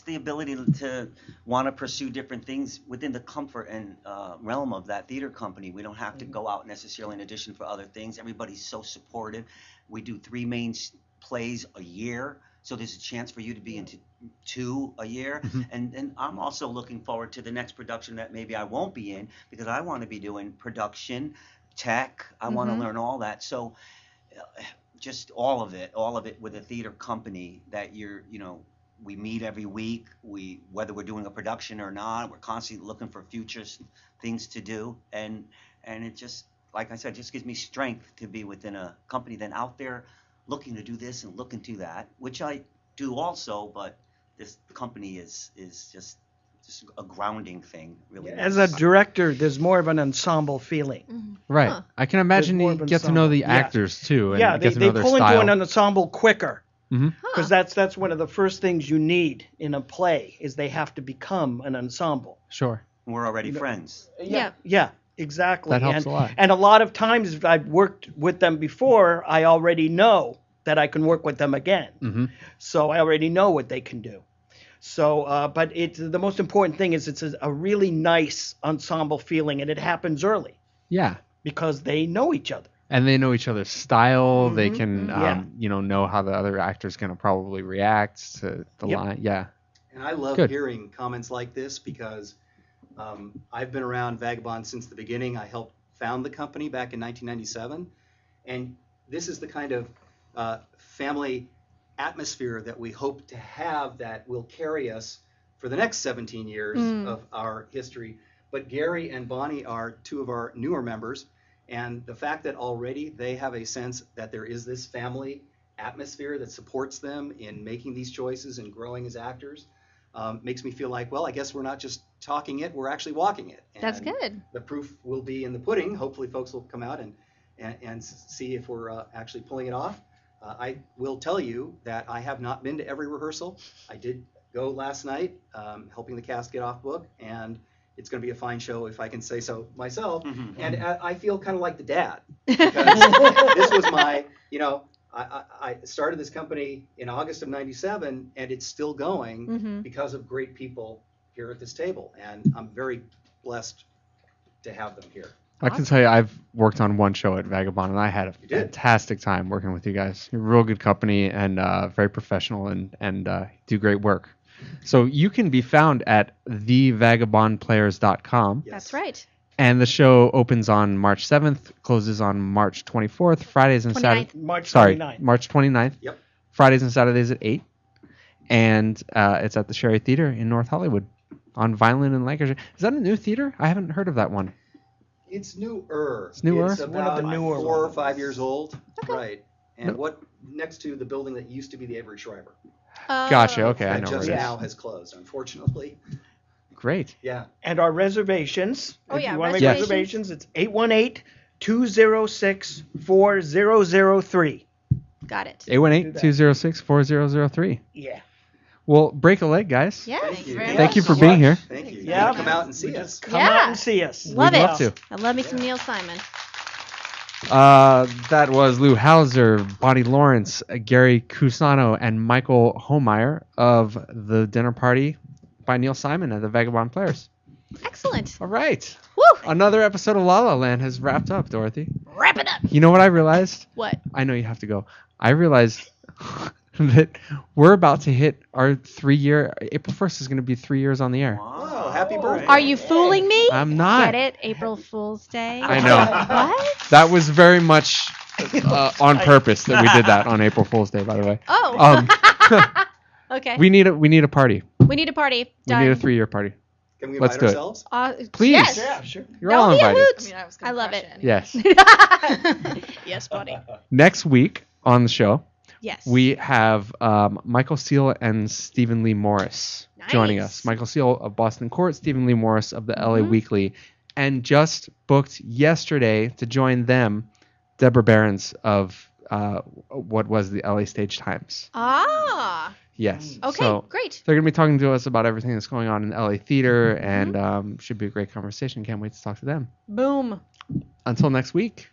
the ability to want to pursue different things within the comfort and realm of that theater company. We don't have to go out necessarily in audition for other things. Everybody's so supportive. We do 3 main plays a year, so there's a chance for you to be into 2 a year. And I'm also looking forward to the next production that maybe I won't be in, because I want to be doing production, tech. I want to learn all that. So just all of it with a theater company that we meet every week. Whether we're doing a production or not, we're constantly looking for future things to do, and it just, like I said, just gives me strength to be within a company than out there looking to do this and looking to that, which I do also. But this company is just a grounding thing, really. As a director, there's more of an ensemble feeling. Right. Huh. I can imagine you get to know the actors too, and get to know their pull style. into an ensemble quicker. Because that's one of the first things you need in a play is they have to become an ensemble. Sure. We're already friends. Yeah, exactly. That helps a lot. And a lot of times if I've worked with them before, I already know that I can work with them again. So I already know what they can do. So, but the most important thing is it's a really nice ensemble feeling, and it happens early. Yeah. Because they know each other. And they know each other's style. They can, know how the other actor's going to probably react to the line. Yeah. And I love hearing comments like this because I've been around Vagabond since the beginning. I helped found the company back in 1997. And this is the kind of family atmosphere that we hope to have that will carry us for the next 17 years of our history. But Gary and Bonnie are 2 of our newer members. And the fact that already they have a sense that there is this family atmosphere that supports them in making these choices and growing as actors makes me feel like, well, I guess we're not just talking it, we're actually walking it. And that's good. The proof will be in the pudding. Hopefully folks will come out and see if we're actually pulling it off. I will tell you that I have not been to every rehearsal. I did go last night helping the cast get off book, and it's going to be a fine show, if I can say so myself. And I feel kind of like the dad. Because this was my, I started this company in August of 97, and it's still going because of great people here at this table. And I'm very blessed to have them here. I can tell you I've worked on one show at Vagabond, and I had a fantastic time working with you guys. You're a real good company and very professional and do great work. So you can be found at thevagabondplayers.com. Yes. That's right. And the show opens on March 7th, closes on March 24th, Fridays and Saturdays. March 29th. March 29th. Yep. Fridays and Saturdays at 8. And it's at the Sherry Theater in North Hollywood on Vineland and Lancashire. Is that a new theater? I haven't heard of that one. It's newer. It's newer? It's about 4 or 5 years old. Okay. Right. And next to the building that used to be the Avery Schreiber. Gotcha. Okay, I know. Just now has closed, unfortunately. Great. Yeah. And our reservations. If you want to make reservations, it's 818-206-4003. Got it. 818-206-4003. Yeah. Well, break a leg, guys. Yeah. Thank you for being here. Thank you. Yeah. Come out and see us. Come out and see us. Love We'd it. love to. I love me some Neil Simon. That was Lou Hauser, Bonnie Lawrence, Gary Cusano, and Michael Homeyer of The Dinner Party by Neil Simon at the Vagabond Players. Excellent. All right. Woo! Another episode of La La Land has wrapped up, Dorothy. Wrap it up. You know what I realized? What? I know you have to go. I realized that we're about to hit our 3-year. April 1st is going to be 3 years on the air. Wow, happy birthday. Are you fooling me? I'm not. Get it? April Fool's Day. I know. What? That was very much on purpose that we did that on April Fool's Day, by the way. Oh. Okay. We need a party. We need a party. Done. We need a 3-year party. Can we Let's invite do ourselves? it. Please. Yes. Yeah, sure. You're all invited. I love it. Yes. Yes, buddy. Next week on the show, Yes. we have Michael Seal and Stephen Lee Morris joining us. Michael Seal of Boston Court, Stephen Lee Morris of the LA Weekly, and just booked yesterday to join them, Deborah Behrens of what was the LA Stage Times. Ah. Yes. Okay, So great. They're going to be talking to us about everything that's going on in LA theater, and should be a great conversation. Can't wait to talk to them. Boom. Until next week.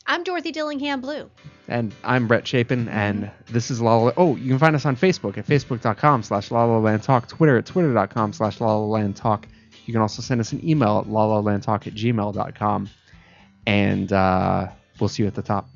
I'm Dorothy Dillingham Blue. And I'm Brett Chapin, and this is La La. Oh, you can find us on Facebook at facebook.com/LaLaLandTalk, Twitter at twitter.com/LaLaLandTalk. You can also send us an email at lalalandtalk@gmail.com, and we'll see you at the top.